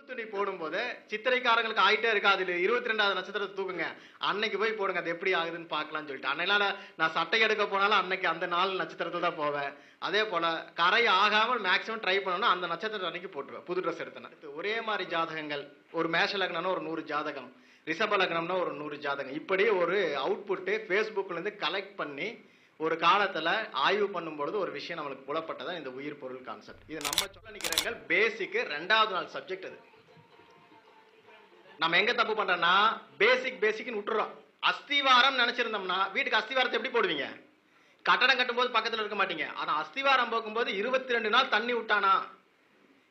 துணி போடும்போது சித்திரைக்காரங்களுக்கு ஆயிட்டே இருக்கா, அதுல 22வது நட்சத்திரத்தை தூக்குங்க, அன்னைக்கு போய் போடுங்க, அது எப்படி ஆகுதுன்னு பார்க்கலாம்னு சொல்லிட்டு. அன்னையில நான் சட்டை எடுக்க போனாலும் அன்னைக்கு அந்த 4 நட்சத்திரத்துல தான் போவேன். அதே போல கரை ஆகாமல் மேக்சிமம் ட்ரை பண்ணணும்னா அந்த நட்சத்திரத்தை அன்னைக்கு போட்டுருவேன், புது ட்ரெஸ் எடுத்தேன். ஒரே மாதிரி ஜாதகங்கள், ஒரு மேஷ லக்னம்னா ஒரு 100 ஜாதகம், ரிஷப லக்னம்னா ஒரு 100 ஜாதகம், இப்படி ஒரு அவுட்புட்டு ஃபேஸ்புக்ல இருந்து கலெக்ட் பண்ணி ஒரு காலத்துல ஆய்வு பண்ணும்பொழுது ஒரு விஷயம் நம்மளுக்கு புலப்பட்டதா இந்த உயிர் பொருள் கான்செப்ட். இது நம்ம சொல்ல நிக்கிறவங்க பேசிக் 2வது நாள் சப்ஜெக்ட். அது நம்ம எங்க தப்பு பண்றோம்னா பேசிக்னு விட்டுறோம். அஸ்திவாரம் நினைச்சிருந்தோம்னா வீட்டுக்கு அஸ்திவாரத்தை எப்படி போடுவீங்க? கட்டடம் கட்டும்போது பக்கத்துல இருக்க மாட்டீங்க. ஆனா அஸ்திவாரம் போகும்போது 22 நாள் தண்ணி விட்டானா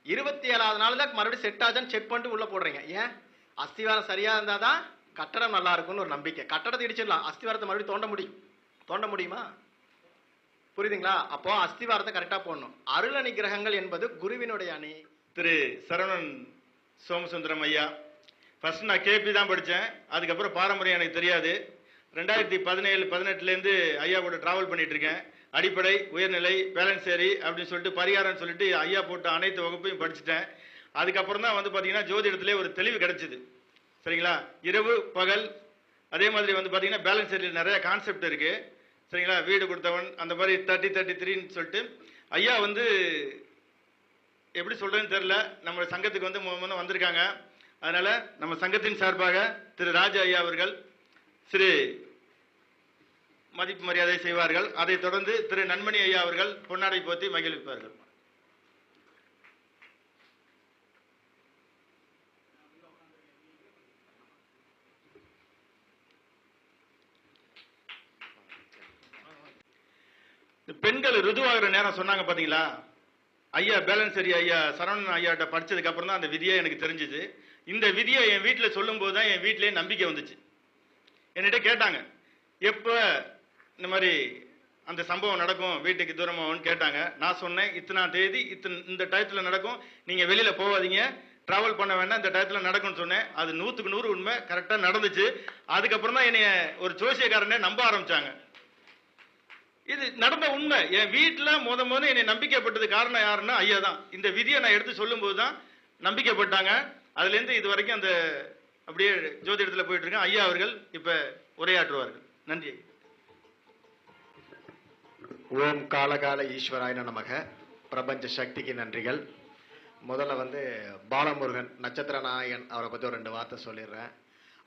27வது நாள் தான் மறுபடியும் செட் ஆச்சான்னு செக் பண்ணிட்டு உள்ள போடுறீங்க. ஏன்? அஸ்திவாரம் சரியா இருந்தாதான் கட்டடம் நல்லா இருக்கும்னு ஒரு நம்பிக்கை. கட்டடத்தை இடிச்சிடலாம், அஸ்திவாரத்தை மறுபடியும் தோண்ட முடியுமா? புரியுதுங்களா? அப்போ அஸ்திவாரத்தை கரெக்டா போடணும். அருளணி கிரகங்கள் என்பது குருவினுடைய அணி. திரு சரவணன் சோமசுந்தரம் ஐயா, ஃபர்ஸ்ட் நான் கேபி தான் படித்தேன், அதுக்கப்புறம் பாரம்பரியம் எனக்கு தெரியாது. 2017-18லேருந்து ஐயா கூட டிராவல் பண்ணிட்டு இருக்கேன். அடிப்படை, உயர்நிலை, பேலன்சேரி அப்படின்னு சொல்லிட்டு பரிகாரம்னு சொல்லிட்டு ஐயா போட்ட அனைத்து வகுப்பையும் படிச்சுட்டேன். அதுக்கப்புறம் தான் வந்து பார்த்தீங்கன்னா ஜோதிடத்திலே ஒரு தெளிவு கிடைச்சிது. சரிங்களா? இரவு பகல், அதே மாதிரி வந்து பார்த்தீங்கன்னா பேலன்சேரியில் நிறைய கான்செப்ட் இருக்கு. சரிங்களா? வீடு கொடுத்தவன் அந்த மாதிரி 30-33ன்னு சொல்லிட்டு ஐயா வந்து எப்படி சொல்றதுன்னு தெரியல, நம்ம சங்கத்துக்கு வந்து முன்ன வந்திருக்காங்க. அதனால நம்ம சங்கத்தின் சார்பாக திரு ராஜா ஐயா அவர்கள் சிறு மதிப்பு மரியாதை செய்வார்கள். அதைத் தொடர்ந்து திரு நன்மணி ஐயா அவர்கள் பொன்னாடை போத்தி மகிழ்விப்பார்கள். பெண்கள் ருதுவாகிற நேரம் சொன்னாங்க பாத்தீங்களா, ஐயா பேலன்சரி ஐயா சரவணன் ஐயாட்ட படிச்சதுக்கு அப்புறம் தான் அந்த விதியை எனக்கு தெரிஞ்சுது. இந்த விதியை என் வீட்டில் சொல்லும் போது தான் என் வீட்டிலேயே நம்பிக்கை வந்துச்சு. என்கிட்ட கேட்டாங்க, எப்ப இந்த மாதிரி அந்த சம்பவம் நடக்கும், வீட்டுக்கு தூரமாகும்னு கேட்டாங்க. நான் சொன்னேன், இத்தனாம் தேதி இந்த டயத்துல நடக்கும், நீங்க வெளியில போவாதீங்க, டிராவல் பண்ண வேண்டாம், இந்த டயத்துல நடக்கும்னு சொன்னேன். அது 100க்கு 100 உண்மை, கரெக்டா நடந்துச்சு. அதுக்கப்புறம் தான் என்னைய ஒரு ஜோசியக்காரனே நம்ப ஆரம்பிச்சாங்க. இது நடந்த உண்மை. என் வீட்டுல முதல்ல என்னை நம்பிக்கைப்பட்டது காரணம் யாருன்னா ஐயா தான். இந்த விதியை நான் எடுத்து சொல்லும் போதுதான் நம்பிக்கைப்பட்டாங்க. அதுல இருந்து இது வரைக்கும் அந்த அப்படியே ஜோதிடத்துல போயிட்டு இருக்கேன். ஐயா அவர்கள் இப்ப உரையாற்றுவார்கள். நன்றி. ஓம் காலகால ஈஸ்வராய நமக. பிரபஞ்ச சக்திக்கு நன்றிகள். முதல்ல வந்து பாலமுருகன் நட்சத்திர நாயகன் அவரை பத்தி ஒரு 2 வார்த்தை சொல்லிடுறேன்.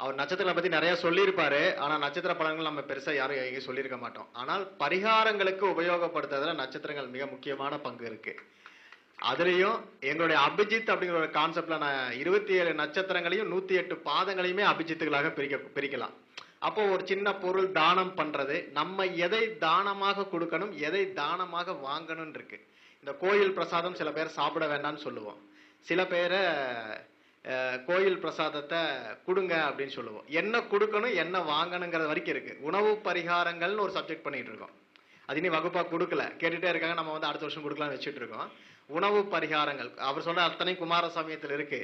அவர் நட்சத்திரங்களை பத்தி நிறைய சொல்லியிருப்பாரு. ஆனா நட்சத்திர பலன்கள் நம்ம பெருசா யாரும் எங்கேயும் சொல்லியிருக்க மாட்டோம். ஆனால் பரிகாரங்களுக்கு உபயோகப்படுத்துறதுல நட்சத்திரங்கள் மிக முக்கியமான பங்கு இருக்கு. அதுலயும் எங்களுடைய அபிஜித் அப்படிங்கிற ஒரு கான்செப்ட்ல நான் 27 நட்சத்திரங்களையும் 108 பாதங்களையுமே அபிஜித்துகளாக பிரிக்கலாம். அப்போ ஒரு சின்ன பொருள் தானம் பண்றது, நம்ம எதை தானமாக கொடுக்கணும், எதை தானமாக வாங்கணும் இருக்கு. இந்த கோயில் பிரசாதம் சில பேர் சாப்பிட வேண்டாம்னு சொல்லுவோம், சில பேரை கோயில் பிரசாதத்தை கொடுங்க அப்படின்னு சொல்லுவோம். என்ன கொடுக்கணும் என்ன வாங்கணுங்கிறது வரைக்கும் இருக்கு. உணவு பரிகாரங்கள்னு ஒரு சப்ஜெக்ட் பண்ணிட்டு இருக்கோம். அது இனி வகுப்பா கொடுக்கல, கேட்டுட்டே இருக்காங்க. நம்ம வந்து அடுத்த வருஷம் கொடுக்கலாம்னு வச்சுட்டு இருக்கோம். உணவு பரிகாரங்கள் அவர் சொல்ற அத்தனை குமார சமயத்தில் இருக்கு.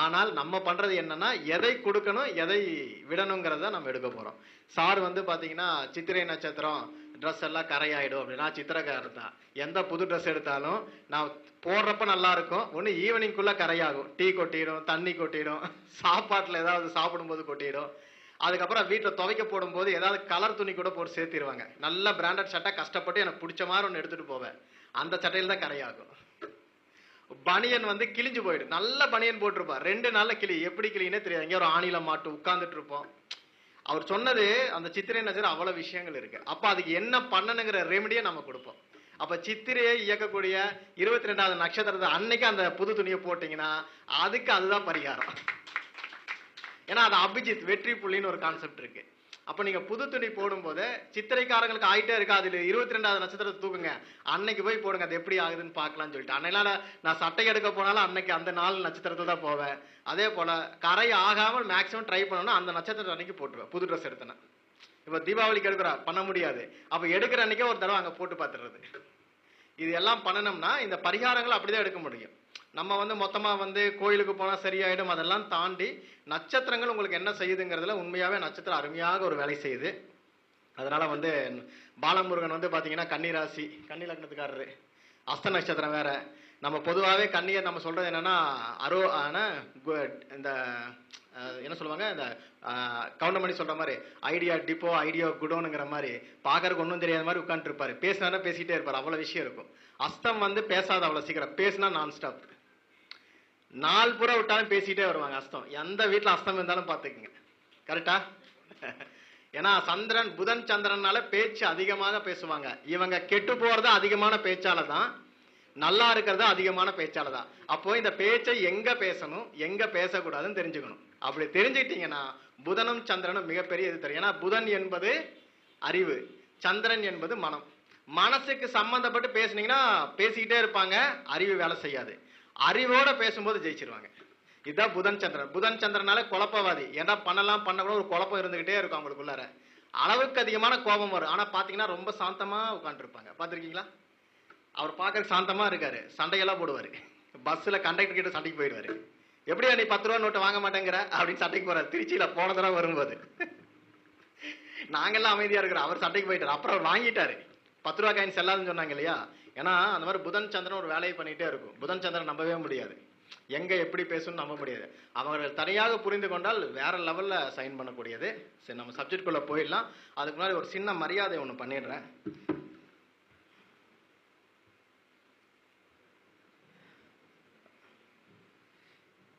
ஆனால் நம்ம பண்றது என்னன்னா எதை கொடுக்கணும் எதை விடணுங்கிறத நம்ம எடுக்க போறோம். சார் வந்து பாத்தீங்கன்னா சித்திரை நட்சத்திரம் ட்ரெஸ் எல்லாம் கரையாயிடும் அப்படின்னா சித்திரக்காரர் தான். எந்த புது ட்ரெஸ் எடுத்தாலும் நான் போடுறப்ப நல்லா இருக்கும், ஒன்று ஈவினிங்குள்ள கரையாகும், டீ கொட்டிடும், தண்ணி கொட்டிடும், சாப்பாட்டில் ஏதாவது சாப்பிடும்போது கொட்டிடும். அதுக்கப்புறம் வீட்டில் துவைக்க போடும்போது ஏதாவது கலர் துணி கூட போட்டு சேர்த்திருவாங்க. நல்ல பிராண்டட் சட்டை கஷ்டப்பட்டு எனக்கு பிடிச்ச மாதிரி ஒன்று எடுத்துட்டு போவேன், அந்த சட்டையில் தான் கரையாகும். பனியன் வந்து கிழிஞ்சு போயிடும், நல்ல பனியன் போட்டிருப்பார், 2 நாள்ல கிளி, எப்படி கிளினே தெரியாது, எங்கேயோ ஒரு ஆணில மாட்டு உட்கார்ந்துட்டு இருப்போம். அவர் சொன்னது அந்த சித்திரை நட்சத்திரம் அவ்வளவு விஷயங்கள் இருக்கு. அப்ப அதுக்கு என்ன பண்ணணுங்கிற ரெமடியை நம்ம கொடுப்போம். அப்ப சித்திரையை இயக்கக்கூடிய 22வது நட்சத்திரத்தை அன்னைக்கு அந்த புது துணியை போட்டீங்கன்னா அதுக்கு அதுதான் பரிகாரம். ஏன்னா அது அபிஜித் வெற்றி புள்ளின்னு ஒரு கான்செப்ட் இருக்கு. அப்ப நீங்க புது துணி போடும்போது சித்திரைக்காரங்களுக்கு ஆயிட்டே இருக்கா, அதுல 22வது நட்சத்திரத்தை தூக்குங்க, அன்னைக்கு போய் போடுங்க, அது எப்படி ஆகுதுன்னு பார்க்கலாம்னு சொல்லிட்டு. அன்னையில நான் சட்டை எடுக்க போனாலும் அன்னைக்கு அந்த 4 நட்சத்திரத்துல தான் போவேன். அதே போல கரை ஆகாமல் மேக்சிமம் ட்ரை பண்ணணும்னா அந்த நட்சத்திரத்தை அன்னைக்கு போட்டுருவேன். புது ட்ரெஸ் எடுத்தேன்னா இப்ப தீபாவளிக்கு எடுக்கிறா பண்ண முடியாது, அப்ப எடுக்கிற அன்னைக்கே ஒரு தடவை அங்க போட்டு பார்த்துடுறது. இது எல்லாம் பண்ணணும்னா இந்த பரிகாரங்கள் அப்படிதான் எடுக்க முடியும். நம்ம வந்து மொத்தமா வந்து கோயிலுக்கு போனா சரியாயிடும், அதெல்லாம் தாண்டி நட்சத்திரங்கள் உங்களுக்கு என்ன செய்யுதுங்கிறதுல உண்மையாவே நட்சத்திரம் அருமையாக ஒரு வேலை செய்யுது. அதனால வந்து பாலமுருகன் வந்து பாத்தீங்கன்னா கன்னி ராசி, கன்னி லக்னத்துக்காரரு, அஸ்த நட்சத்திரம் வேற. நம்ம பொதுவாகவே கன்னியர் நம்ம சொல்றது என்னன்னா இந்த என்ன சொல்லுவாங்க, இந்த கவுண்டமணி சொல்ற மாதிரி ஐடியா டிப்போ ஐடியா குடோனுங்கிற மாதிரி பார்க்கறதுக்கு ஒன்றும் தெரியாத மாதிரி உட்காந்துருப்பாரு. பேசினா பேசிக்கிட்டே இருப்பார், அவ்வளோ விஷயம் இருக்கும். அஸ்தம் வந்து பேசாத அவ்வளோ சீக்கிரம், பேசினா நான் ஸ்டாப். நாள் பூரா விட்டாலும் பேசிக்கிட்டே வருவாங்க அஸ்தம். எந்த வீட்டில் அஸ்தம் இருந்தாலும் பார்த்துக்குங்க. கரெக்டா? ஏன்னா சந்திரன் புதன் சந்திரனால பேச்சு அதிகமாக பேசுவாங்க. இவங்க கெட்டு போறது அதிகமான பேச்சால தான், நல்லா இருக்கிறது அதிகமான பேச்சால தான். அப்போ இந்த பேச்சை எங்க பேசணும் எங்க பேசக்கூடாதுன்னு தெரிஞ்சுக்கணும். அப்படி தெரிஞ்சுக்கிட்டீங்கன்னா புதனும் சந்திரனும் மிகப்பெரிய இது தெரியும். ஏன்னா புதன் என்பது அறிவு, சந்திரன் என்பது மனம். மனசுக்கு சம்பந்தப்பட்டு பேசுனீங்கன்னா பேசிக்கிட்டே இருப்பாங்க, அறிவு வேலை செய்யாது. அறிவோட பேசும்போது ஜெயிச்சிருவாங்க. இதுதான் புதன் சந்திரன். புதன் சந்திரனால குழப்பவாதி. ஏன்னா பண்ணலாம் பண்ண கூட ஒரு குழப்பம் இருந்துகிட்டே இருக்கும் அவங்களுக்குள்ளார. அளவுக்கு அதிகமான கோபம் வரும். ஆனா பாத்தீங்கன்னா ரொம்ப சாந்தமா உட்காந்துருப்பாங்க. பாத்திருக்கீங்களா? அவர் பார்க்க சாந்தமா இருக்காரு, சண்டையெல்லாம் போடுவாரு. பஸ்ல கண்டக்டர் கிட்ட சண்டைக்கு போயிடுவாரு. எப்படியா நீ 10 ரூபா நோட்டு வாங்க மாட்டேங்கிற அப்படின்னு சண்டைக்கு போறாரு. திருச்சியில போன தடவை வரும்போது நாங்கெல்லாம் அமைதியா இருக்கிறோம், அவர் சண்டைக்கு போயிட்டாரு. அப்புறம் அவர் வாங்கிட்டாரு. 10 ரூபா காயின் செல்லாதுன்னு சொன்னாங்க இல்லையா? ஏன்னா அந்த மாதிரி புதன் சந்திரன் ஒரு வேலையை பண்ணிட்டே இருக்கும். புதன் சந்திரன் நம்பவே முடியாது, எங்க எப்படி பேசணும்னு நம்ப முடியாது. அவர்கள் தனியாக புரிந்து கொண்டால் வேற லெவல்ல சைன் பண்ணக்கூடியது. சரி, நம்ம சப்ஜெக்ட் குள்ள போயிடலாம். அதுக்கு முன்னாடி ஒரு சின்ன மரியாதை ஒன்று பண்ணிடுறேன்.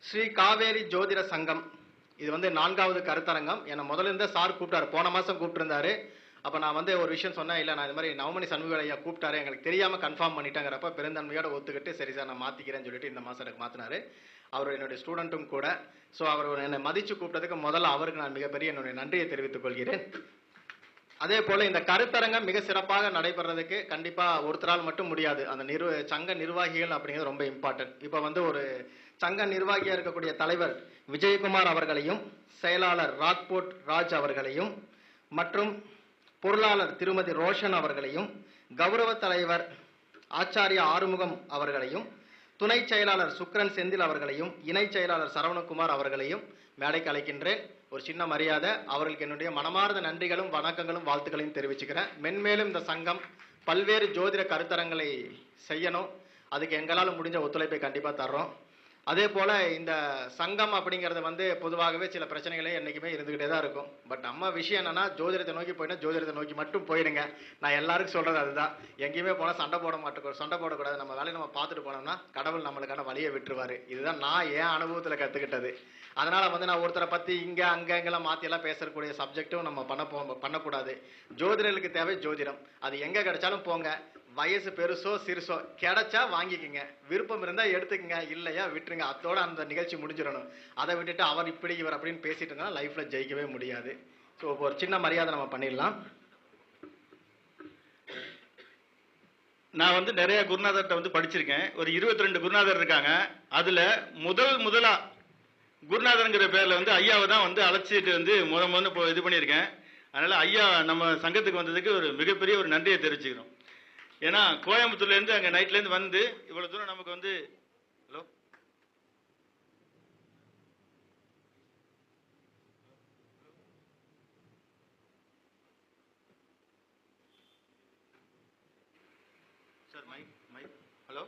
ஸ்ரீ காவேரி ஜோதிட சங்கம், இது வந்து 4வது கருத்தரங்கம். என்னை முதல்ல இருந்தே சார் கூப்பிட்டாரு, போன மாசம் கூப்பிட்டுருந்தாரு. அப்போ நான் வந்து ஒரு விஷயம் சொன்னேன், இல்லை நான் இது மாதிரி நவமணி சண்முக ஐயா கூப்பிட்டாரு, எங்களுக்கு தெரியாமல் கன்ஃபார்ம் பண்ணிட்டாங்கிறப்ப பெருந்தன்மையோட ஒத்துக்கிட்டு சரி சார் நான் மாற்றிக்கிறேன்னு சொல்லிட்டு இந்த மாதம் எனக்கு மாற்றினாரு. அவர் என்னுடைய ஸ்டூடெண்ட்டும் கூட. ஸோ அவர் என்னை மதித்து கூப்பிட்டதுக்கு முதல்ல அவருக்கு நான் மிகப்பெரிய என்னுடைய நன்றியை தெரிவித்துக் கொள்கிறேன். அதே போல் இந்த கருத்தரங்கம் மிக சிறப்பாக நடைபெறதுக்கு கண்டிப்பாக ஒருத்தரால் மட்டும் முடியாது. அந்த சங்க நிர்வாகிகள் அப்படிங்கிறது ரொம்ப இம்பார்ட்டன்ட். இப்போ வந்து ஒரு சங்க நிர்வாகியாக இருக்கக்கூடிய தலைவர் விஜயகுமார் அவர்களையும், செயலாளர் ராக்போர்ட் ராஜ் அவர்களையும், மற்றும் பொருளாளர் திருமதி ரோஷன் அவர்களையும், கௌரவ தலைவர் ஆச்சாரியா ஆறுமுகம் அவர்களையும், துணை செயலாளர் சுக்ரன் செந்தில் அவர்களையும், இணை செயலாளர் சரவணகுமார் அவர்களையும் மேடைக்கு அழைக்கின்றேன். ஒரு சின்ன மரியாதை. அவர்களுக்கு என்னுடைய மனமார்ந்த நன்றிகளும் வணக்கங்களும் வாழ்த்துக்களையும் தெரிவிச்சுக்கிறேன். மென்மேலும் இந்த சங்கம் பல்வேறு ஜோதிட கருத்தரங்களை செய்யணும். அதுக்கு எங்களால் முடிஞ்ச ஒத்துழைப்பை கண்டிப்பாக தர்றோம். அதே போல் இந்த சங்கம் அப்படிங்கிறது வந்து பொதுவாகவே சில பிரச்சனைகளே என்றைக்குமே இருந்துக்கிட்டே தான் இருக்கும். பட் நம்ம விஷயம் என்னன்னா, ஜோதிடத்தை நோக்கி போயினா ஜோதிடத்தை நோக்கி மட்டும் போயிடுங்க. நான் எல்லாருக்கும் சொல்கிறது அதுதான். எங்கேயுமே போனால் சண்டை போடக்கூடாது. நம்ம வேலையை நம்ம பார்த்துட்டு போனோம்னா கடவுள் நம்மளுக்கான வழியை விட்டுருவார். இதுதான் நான் என் அனுபவத்தில் கற்றுக்கிட்டது. அதனால் வந்து நான் ஒருத்தரை பற்றி இங்கே அங்கெல்லாம் மாற்றியெல்லாம் பேசக்கூடிய சப்ஜெக்டும் நம்ம பண்ணக்கூடாது. ஜோதிடர்களுக்கு தேவை ஜோதிடம். அது எங்கே கிடைச்சாலும் போங்க. வயசு பெருசோ சிறுசோ கிடைச்சா வாங்கிக்கோங்க, விருப்பம் இருந்தால் எடுத்துக்கங்க, இல்லையா விட்டுருங்க. அதோட அந்த நிகழ்ச்சி முடிஞ்சிடணும். அதை விட்டுட்டு அவர் இப்படி இவர் அப்படின்னு பேசிட்டு இருந்தா லைஃப்ல ஜெயிக்கவே முடியாது. ஸோ ஒரு சின்ன மரியாதை நம்ம பண்ணிடலாம். நான் வந்து நிறைய குருநாதர்கிட்ட வந்து படிச்சிருக்கேன். ஒரு 22 குருநாதர் இருக்காங்க. அதுல முதலா குருநாதர்ங்கிற பேர்ல வந்து ஐயாவை தான் வந்து அழைச்சிட்டு வந்து முதல்ல இது பண்ணியிருக்கேன். அதனால ஐயா நம்ம சங்கத்துக்கு வந்ததுக்கு ஒரு மிகப்பெரிய ஒரு நன்றியை தெரிவிச்சுக்கிறோம். ஏன்னா கோயம்புத்தூர்ல இருந்து அங்க நைட்ல இருந்து வந்து இவ்வளவு தூரம் நமக்கு வந்து ஹலோ சார் மைக் ஹலோ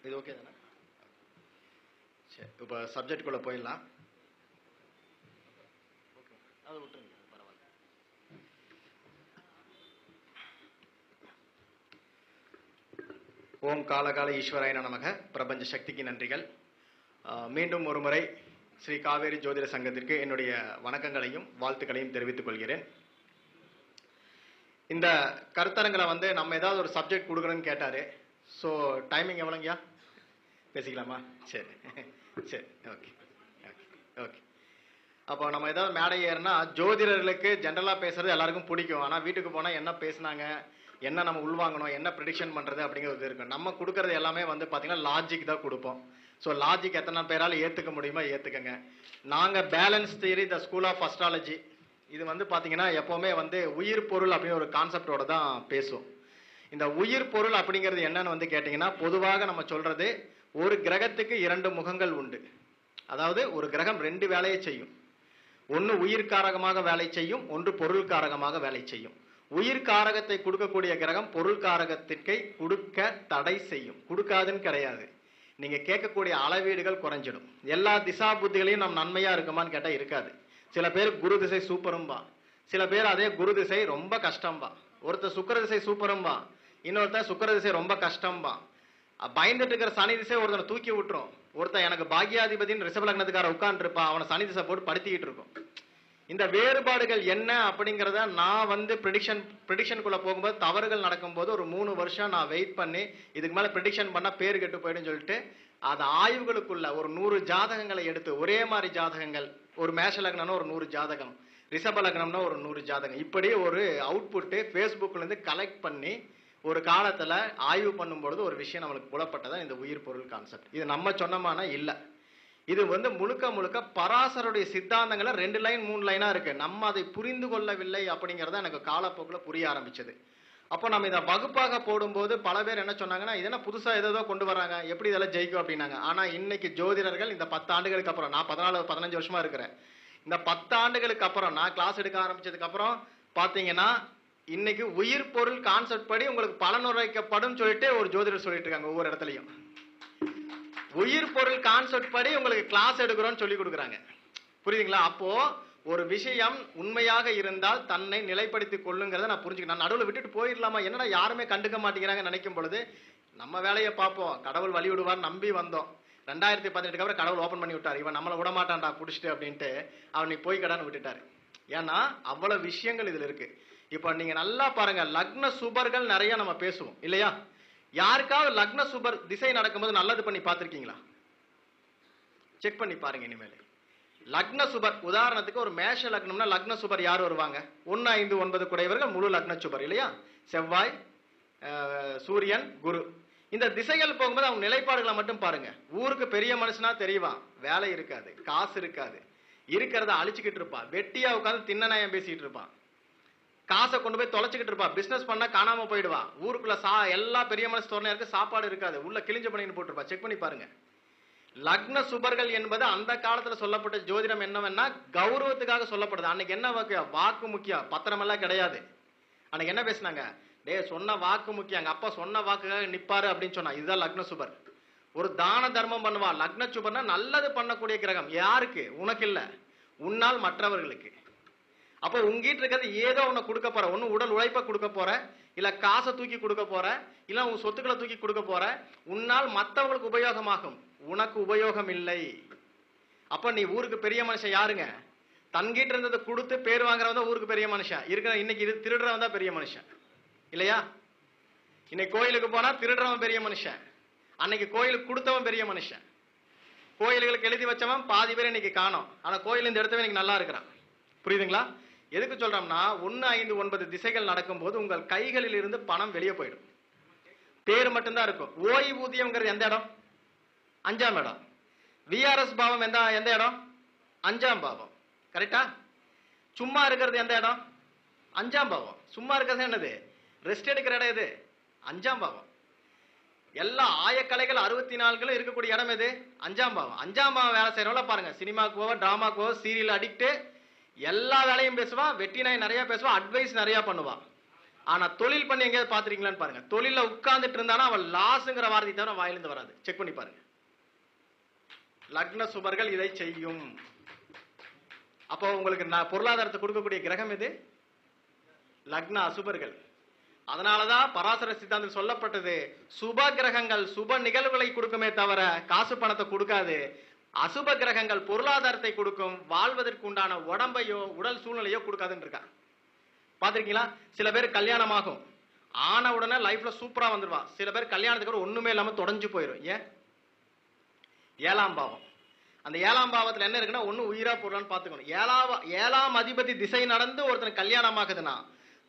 இது ஓகே தானே? சரி, இப்போ சப்ஜெக்ட் குள்ள போயிடலாம். அதை விட்டுருங்க, பரவாயில்ல. ஓம் காலகால ஈஸ்வராயன நமக. பிரபஞ்ச சக்திக்கு நன்றிகள். மீண்டும் ஒரு முறை ஸ்ரீ காவேரி ஜோதிட சங்கத்திற்கு என்னுடைய வணக்கங்களையும் வாழ்த்துக்களையும் தெரிவித்துக் கொள்கிறேன். இந்த கருத்தரங்களை வந்து நம்ம ஏதாவது ஒரு சப்ஜெக்ட் கொடுக்குறோன்னு கேட்டாரு. ஸோ டைமிங் எவ்வளோங்கய்யா? பேசிக்கலாமா? சரி சரி, ஓகே ஓகே ஓகே. அப்போ நம்ம ஏதாவது மேடை ஏறினா ஜோதிடர்களுக்கு ஜென்ரலாக பேசுறது எல்லாருக்கும் பிடிக்கும். ஆனால் வீட்டுக்கு போனால் என்ன பேசுனாங்க, என்ன நம்ம உள்வாங்கணும், என்ன ப்ரிடிக்ஷன் பண்ணுறது அப்படிங்கிறது இருக்கும். நம்ம கொடுக்கறது எல்லாமே வந்து பார்த்தீங்கன்னா லாஜிக் தான் கொடுப்போம். ஸோ லாஜிக் எத்தனை பேரால் ஏற்றுக்க முடியுமோ ஏற்றுக்கங்க. நாங்கள் balance theory the school of astrology, இது வந்து பார்த்தீங்கன்னா எப்போவுமே வந்து உயிர் பொருள் அப்படின்னு ஒரு கான்செப்டோட தான் பேசுவோம். இந்த உயிர் பொருள் அப்படிங்கிறது என்னன்னு வந்து கேட்டிங்கன்னா, பொதுவாக நம்ம சொல்றது ஒரு கிரகத்துக்கு 2 முகங்கள் உண்டு. அதாவது ஒரு கிரகம் 2 வேலையை செய்யும். ஒன்று உயிர்காரகமாக வேலை செய்யும், ஒன்று பொருள் காரகமாக வேலை செய்யும். உயிர் காரகத்தை கொடுக்கக்கூடிய கிரகம் பொருள் காரகத்திற்கை கொடுக்க தடை செய்யும். கொடுக்காதுன்னு கிடையாது, நீங்க கேட்கக்கூடிய அளவீடுகள் குறைஞ்சிடும். எல்லா திசா புத்திகளையும் நம்ம நன்மையா இருக்குமான்னு கேட்டா இருக்காது. சில பேர் குரு திசை சூப்பரும்பா, சில பேர் அதே குரு திசை ரொம்ப கஷ்டம்பா. ஒருத்தர் சுக்கிர திசை சூப்பரும்பா, இன்னொருத்தர் சுக்கிர திசை ரொம்ப கஷ்டம்பா. பயந்துட்டு இருக்கிற சனி திசை ஒருத்தனை தூக்கி விட்டுரும். ஒருத்தன் எனக்கு பாக்யாதிபதினு ரிஷப லக்னத்துக்கார உட்கார்ந்து இருப்பான், அவனை சனி திசை போட்டு படுத்திக்கிட்டு இருக்கும். இந்த வேறுபாடுகள் என்ன அப்படிங்கிறத நான் வந்து ப்ரிடிக்ஷனுக்குள்ள போகும்போது தவறுகள் நடக்கும்போது ஒரு 3 வருஷம் நான் வெயிட் பண்ணி இதுக்கு மேலே ப்ரிடிக்ஷன் பண்ணால் பேர் கெட்டு போயிடுன்னு சொல்லிட்டு அது ஆய்வுகளுக்குள்ள ஒரு 100 ஜாதகங்களை எடுத்து, ஒரே மாதிரி ஜாதகங்கள், ஒரு மேஷ லக்னம்னா ஒரு 100 ஜாதகம், ரிஷப லக்னம்னா ஒரு 100 ஜாதகம், இப்படி ஒரு அவுட்புட்டு ஃபேஸ்புக்லேருந்து கலெக்ட் பண்ணி ஒரு காலத்தில் ஆய்வு பண்ணும்பொழுது ஒரு விஷயம் நம்மளுக்கு புலப்பட்டதான் இந்த உயிர் பொருள் கான்செப்ட். இது நம்ம சொன்னோம்னா இல்லை, இது வந்து முழுக்க முழுக்க பராசருடைய சித்தாந்தங்களை 2 லைன் 3 லைனா இருக்கு. நம்ம அதை புரிந்து கொள்ளவில்லை அப்படிங்கிறத எனக்கு காலப்போக்கில் புரிய ஆரம்பிச்சது. அப்போ நம்ம இதை வகுப்பாக போடும்போது பல பேர் என்ன சொன்னாங்கன்னா, இதெல்லாம் புதுசா ஏதோ கொண்டு வராங்க, எப்படி இதெல்லாம் ஜெயிக்கும் அப்படின்னாங்க. ஆனா இன்னைக்கு ஜோதிடர்கள் இந்த 10 ஆண்டுகளுக்கு அப்புறம், நான் 14-15 வருஷமா இருக்கிறேன், இந்த 10 ஆண்டுகளுக்கு அப்புறம் நான் கிளாஸ் எடுக்க ஆரம்பிச்சதுக்கு அப்புறம் பாத்தீங்கன்னா இன்னைக்கு உயிர் பொருள் கான்செப்ட் படி உங்களுக்கு பலன் உரைக்கப்படும் சொல்லிட்டு ஒரு ஜோதிடர் சொல்லிட்டு இருக்காங்க. ஒவ்வொரு இடத்துலையும் உயிர் பொருள் கான்செப்ட் படி உங்களுக்கு கிளாஸ் எடுக்கிறோம்னு சொல்லி கொடுக்குறாங்க. புரியுதுங்களா? அப்போ ஒரு விஷயம் உண்மையாக இருந்தால் தன்னை நிலைப்படுத்திக் கொள்ளுங்கிறத நான் புரிஞ்சுக்கிறேன். நான் நடுவில் விட்டுட்டு போயிடலாமா, என்னடா யாருமே கண்டுக்க மாட்டேங்கிறாங்க நினைக்கும் பொழுது நம்ம வேலையை பார்ப்போம், கடவுள் வழி விடுவார் நம்பி வந்தோம். 2018 அப்புறம் கடவுள் ஓபன் பண்ணி விட்டார், இவன் நம்மளை விட மாட்டான்டா புடிச்சிட்டு அப்படின்ட்டு அவன் நீ போய் கடான்னு விட்டுட்டாரு. ஏன்னா அவ்வளவு விஷயங்கள் இதுல இருக்கு. இப்போ நீங்க நல்லா பாருங்க, லக்ன சுபர்கள் நிறைய நம்ம பேசுவோம் இல்லையா? யாருக்காவது லக்ன சுபர் திசை நடக்கும்போது நல்லது பண்ணி பார்த்திருக்கீங்களா? செக் பண்ணி பாருங்க இனிமேல். லக்ன சுபர், உதாரணத்துக்கு ஒரு மேஷ லக்னம்னா லக்ன சுபர் யார் வருவாங்க? 1, 5, 9 குடையவர்கள் முழு லக்ன சுபர் இல்லையா? செவ்வாய், சூரியன், குரு. இந்த திசைகள் போகும்போது அவங்க நிலைப்பாடுகளை மட்டும் பாருங்க. ஊருக்கு பெரிய மனுஷனா தெரியவா, வேலை இருக்காது, காசு இருக்காது, இருக்கிறத அழிச்சுக்கிட்டு இருப்பான், வெட்டியா உட்காந்து தின்னநாயம் பேசிட்டு இருப்பான், காசை கொண்டு போய் தொலைச்சிக்கிட்டு இருப்பா, பிசினஸ் பண்ணா காணாம போயிடுவா, ஊருக்குள்ள எல்லா பெரிய மனசு தோரணையா இருக்கு, சாப்பாடு இருக்காது, உள்ள கிழிஞ்ச பண்ணின்னு போட்டுருப்பா. செக் பண்ணி பாருங்க. லக்ன சுபர்கள் என்பது அந்த காலத்துல சொல்லப்பட்ட ஜோதிடம் என்னவென்னா கௌரவத்துக்காக சொல்லப்படுது. அன்னைக்கு என்ன வாக்கு முக்கியம், பத்திரம் எல்லாம் கிடையாது. அன்னைக்கு என்ன பேசினாங்க, டே சொன்ன வாக்கு முக்கியம், எங்க அப்பா சொன்ன வாக்குக்காக நிப்பாரு அப்படின்னு சொன்னா. இதுதான் லக்ன சுபர். ஒரு தான தர்மம் பண்ணுவா. லக்ன சுபர்னா நல்லது பண்ணக்கூடிய கிரகம். யாருக்கு? உனக்கு இல்ல, உன்னால் மற்றவர்களுக்கு. அப்போ உங்ககிட்ட இருக்கிறது ஏதோ ஒண்ணு கொடுக்க போற, ஒண்ணு உடல் உழைப்பை கொடுக்க போற, இல்ல காசை தூக்கி கொடுக்க போற, இல்ல உன் சொத்துக்களை தூக்கி கொடுக்க போற. உன்னால் மற்றவங்களுக்கு உபயோகமாகும், உனக்கு உபயோகம் இல்லை. அப்ப நீ ஊருக்கு பெரிய மனுஷன் யாருங்க? தன்கிட்ட இருந்ததை கொடுத்து பேர் வாங்குறவன் தான் ஊருக்கு பெரிய மனுஷன். இருக்கிற இன்னைக்கு இது திருடுறவன் தான் பெரிய மனுஷன் இல்லையா? இன்னைக்கு கோயிலுக்கு போனா திருடுறவன் பெரிய மனுஷன், அன்னைக்கு கோயிலுக்கு கொடுத்தவன் பெரிய மனுஷன். கோயில்களுக்கு எழுதி வச்சவன் பாதி பேர் இன்னைக்கு காணோம், ஆனா கோயில் இந்த இடத்துல இன்னைக்கு நல்லா இருக்கிறான். புரியுதுங்களா? எதுக்கு சொல்றோம்னா 1, 5, 9 திசைகள் நடக்கும்போது உங்கள் கைகளில் இருந்து பணம் வெளியே போயிடும், பேர் மட்டும்தான் இருக்கும். ஓய்வூதியம்ங்கிறது எந்த இடம்? 5ஆம் இடம். விஆர்எஸ் பாவம் எந்த இடம்? 5ஆம் பாவம். கரெக்டா? சும்மா இருக்கிறது எந்த இடம்? 5ஆம் பாவம். சும்மா இருக்கிறது என்னது? ரெஸ்ட் எடுக்கிற இடம் எது? 5ஆம் பாவம். எல்லா ஆயக்கலைகள் 64 இருக்கக்கூடிய இடம் எது? 5ஆம் பாவம். 5ஆம் பாவம் வேலை செய்யறவங்கள பாருங்க, சினிமாக்கு போவ, டிராமாக்கு போவ, சீரியல் அடிக்ட், எல்லா வேலையும் பேசுவான், வெட்டி நாய் நிறைய பேசுவான், அட்வைஸ் நிறைய பண்ணுவான். ஆனா தொழில் பண்ணி எங்கேயாவது பாத்துறீங்களான்னு பாருங்க. தொழில உட்கார்ந்துட்டு இருந்தானா அவன் லாஸ்ங்கிற வார்த்தை தவிர வாயிலிருந்து வராது. செக் பண்ணி பாருங்க. லக்ன சுபர்கள் இதை செய்யும். அப்போ உங்களுக்கு பொருளாதாரத்தை கொடுக்கக்கூடிய கிரகம் எது? லக்ன அசுபர்கள். அதனாலதான் பராசர சித்தாந்தம் சொல்லப்பட்டது, சுப கிரகங்கள் சுப நிகழ்வுகளை கொடுக்குமே தவிர காசு பணத்தை கொடுக்காது. அசுப கிரகங்கள் பொருளாதாரத்தை கொடுக்கும், வாழ்வதற்கு உண்டான உடம்பையோ உடல் சூழ்நிலையோ கொடுக்காதுன்னு இருக்கா. பாத்திருக்கீங்களா? சில பேர் கல்யாணம் ஆகும், ஆன உடனே லைஃப்ல சூப்பரா வந்துருவா. சில பேர் கல்யாணத்துக்கு அப்புறம் ஒண்ணுமே இல்லாம தொடஞ்சு போயிடும். ஏன்? 7ஆம் பாவம். அந்த 7ஆம் பாவத்துல என்ன இருக்குன்னா, ஒண்ணு உயிரா பொருளான்னு பாத்துக்கணும். 7ஆம் அதிபதி திசை நடந்து ஒருத்தன் கல்யாணம் ஆகுதுன்னா,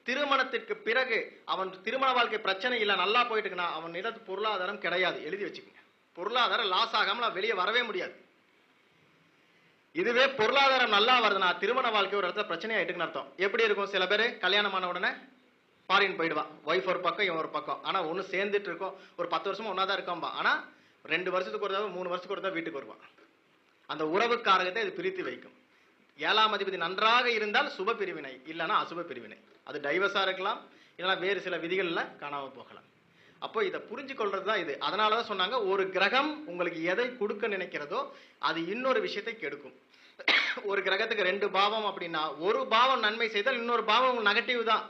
திருமணத்திற்கு பிறகு அவன் திருமண வாழ்க்கை பிரச்சனை இல்ல, நல்லா போயிட்டு இருக்குன்னா, அவன் இடத்து பொருளாதாரம் கிடையாது. எழுதி வச்சுக்கோங்க. பொருளாதாரம் லாஸ் ஆகாம வெளியே வரவே முடியாது. இதுவே பொருளாதாரம் நல்லா வருதுன்னா திருமண வாழ்க்கை ஒரு இடத்துல பிரச்சனை ஆயிட்டுன்னு அர்த்தம். எப்படி இருக்கும்? சில பேர் கல்யாணம் ஆன உடனே ஃபாரின் போயிடுவான். ஒய்ஃப் ஒரு பக்கம், இவன் ஒரு பக்கம். ஆனா ஒண்ணு சேர்ந்துட்டு இருக்கோம், ஒரு 10 வருஷமா ஒன்னாதான் இருக்கோம்பா. ஆனா 2 வருஷத்துக்கு ஒரு தடவை 3 வருஷத்துக்கு ஒரு தடவை வீட்டுக்கு வருவான். அந்த உறவு காரகத்தை இது பிரித்து வைக்கும். 7ஆம் அதிபதி நன்றாக இருந்தால் சுப பிரிவினை, இல்லைன்னா அசுப பிரிவினை. அது டைவர்ஸா இருக்கலாம், இல்லைன்னா வேறு சில விதிகள்ல காணாம போகலாம். அப்போ இதை புரிஞ்சு கொள்றதுதான் இது. அதனாலதான் சொன்னாங்க, ஒரு கிரகம் உங்களுக்கு எதை கொடுக்க நினைக்கிறதோ அது இன்னொரு விஷயத்தை கெடுக்கும். ஒரு கிரகத்துக்கு 2 பாவம் அப்படின்னா, ஒரு பாவம் நன்மை செய்தால் இன்னொரு பாவம் நெகட்டிவ் தான்.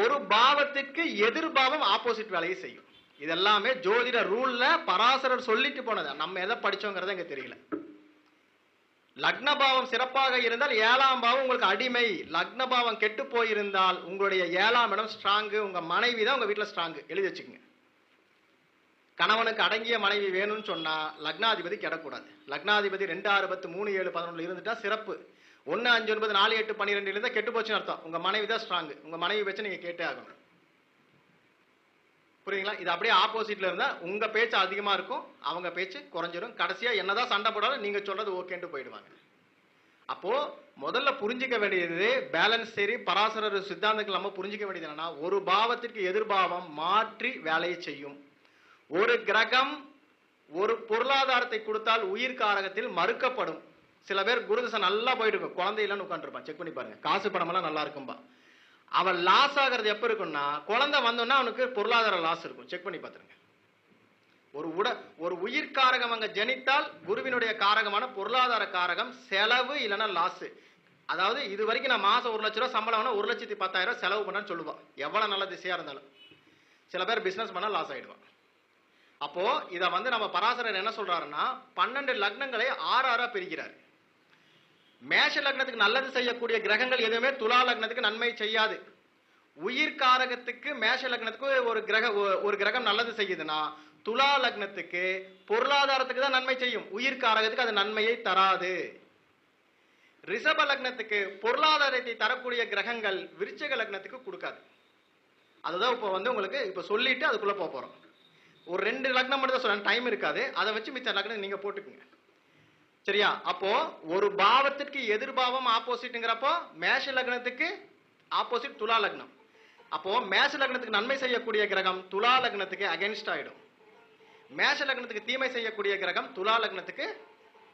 ஒரு பாவத்துக்கு எதிர்பாவம் ஆப்போசிட் வேலையை செய்யும். இதெல்லாமே ஜோதிட ரூல்ல பராசரர் சொல்லிட்டு போனது. நம்ம எதை படிச்சோங்கிறத இங்க தெரியல. லக்ன பாவம் சிறப்பாக இருந்தால் 7ஆம் பாவம் உங்களுக்கு அடிமை. லக்ன பாவம் கெட்டு போயிருந்தால் உங்களுடைய 7ஆம் இடம் ஸ்ட்ராங்கு, உங்க மனைவி தான் உங்க வீட்டுல ஸ்ட்ராங்கு. எழுதி வச்சுக்கோங்க. கணவனுக்கு அடங்கிய மனைவி வேணும்னு சொன்னா லக்னாதிபதி கெடக்கூடாது. லக்னாதிபதி 2, 6, 10, 3, 7, 11 இருந்துட்டா சிறப்பு. 1, 5, 9, 4, 8, 12 இருந்தா கெட்டு போச்சுன்னு அர்த்தம். உங்க மனைவி தான் ஸ்ட்ராங். உங்க மனைவி வச்சு நீங்க கேட்டே ஆகணும். புரியுதுங்களா? இது அப்படியே ஆப்போசிட்ல இருந்தா உங்க பேச்சு அதிகமா இருக்கும், அவங்க பேச்சு குறைஞ்சிரும். கடைசியா என்னதான் சண்டை போடாலும் நீங்க சொல்றது ஓகேன்ட்டு போயிடுவாங்க. அப்போ முதல்ல புரிஞ்சிக்க வேண்டியது பேலன்ஸ் சரி. பராசரர் சித்தாந்தங்கள் நம்ம புரிஞ்சிக்க வேண்டியது என்னன்னா, ஒரு பாவத்திற்கு எதிர்பாவம் மாற்றி வேலையை செய்யும். ஒரு கிரகம் ஒரு பொருளாதாரத்தை கொடுத்தால் உயிர் காரகத்தில் மறுக்கப்படும். சில பேர் குருதசை நல்லா போயிட்டு இருக்கும், குழந்தை இல்லைன்னு உட்காந்துருப்பான். செக் பண்ணி பாருங்க, காசு பணமெல்லாம் நல்லா இருக்கும்பா. அவன் லாஸ் ஆகிறது எப்ப இருக்குன்னா, குழந்தை வந்தோன்னா அவனுக்கு பொருளாதார லாஸ் இருக்கும். செக் பண்ணி பார்த்துருங்க. ஒரு உயிர் காரகம் அங்க ஜனித்தால் குருவினுடைய காரகமான பொருளாதார காரகம் செலவு இல்லைன்னா லாஸ். அதாவது இது வரைக்கும் நான் மாசம் 1 லட்ச ரூபாய் சம்பளம் 1,10,000 செலவு பண்ணான்னு சொல்லுவான், எவ்வளவு நல்ல திசையா இருந்தாலும். சில பேர் பிசினஸ் பண்ணா லாஸ் ஆயிடுவான். அப்போ இத நம்ம பராசரர் என்ன சொல்றாருன்னா, 12 லக்னங்களை 6 பிரிக்கிறார். மேஷ லக்னத்துக்கு நல்லது செய்யக்கூடிய கிரகங்கள் எதுவுமே துலா லக்னத்துக்கு நன்மை செய்யாது. உயிர் காரகத்துக்கு மேஷ லக்னத்துக்கு ஒரு கிரகம் நல்லது செய்யுதுன்னா, துலா லக்னத்துக்கு பொருளாதாரத்துக்கு தான் நன்மை செய்யும், உயிர் காரகத்துக்கு அது நன்மையை தராது. ரிஷப லக்னத்துக்கு பொருளாதாரத்தை தரக்கூடிய கிரகங்கள் விருச்சிக லக்னத்துக்கு கொடுக்காது. அதுதான் இப்போ உங்களுக்கு இப்ப சொல்லிட்டு அதுக்குள்ள போறோம். ஒரு 2 லக்னம் மட்டும் தான் சொல்றேன், டைம் இருக்காது. அதை வச்சு மிச்ச லக்னம் நீங்க போட்டுக்குங்க, சரியா? அப்போ ஒரு பாவத்திற்கு எதிர்பாவம் ஆப்போசிட்ங்கிறப்போ மேஷ லக்னத்துக்கு ஆப்போசிட் துலா லக்னம். அப்போ மேஷ லக்னத்துக்கு நன்மை செய்யக்கூடிய கிரகம் துலா லக்னத்துக்கு அகைன்ஸ்ட் ஆயிடும். மேஷ லக்னத்துக்கு தீமை செய்யக்கூடிய கிரகம் துலா லக்னத்துக்கு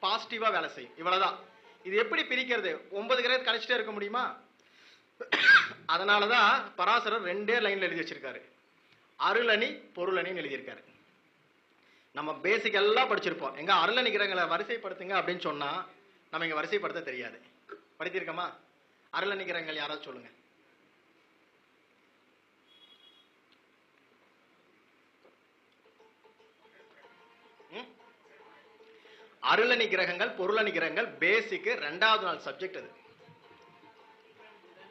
பாசிட்டிவா வேலை செய்யும். இவ்வளவுதான். இது எப்படி பிரிக்கிறது? 9 கிரகம் கழிச்சுட்டே இருக்க முடியுமா? அதனாலதான் பராசரர் 2 லைன்ல எழுதி வச்சிருக்காரு. அருளணி பொருளணின்னு எழுதியிருக்காரு. நம்ம பேசிக் எல்லாம் படிச்சிருப்போம். எங்க அருளணி கிரகங்களை வரிசைப்படுத்துங்க அப்படின்னு சொன்னா நம்ம இங்க வரிசைப்படுத்த தெரியாது. படித்திருக்கோமா? அருளணி கிரகங்கள் யாராவது சொல்லுங்க. அருளணி கிரகங்கள் பொருளணி கிரகங்கள் பேசிக் 2வது நாள் சப்ஜெக்ட். அது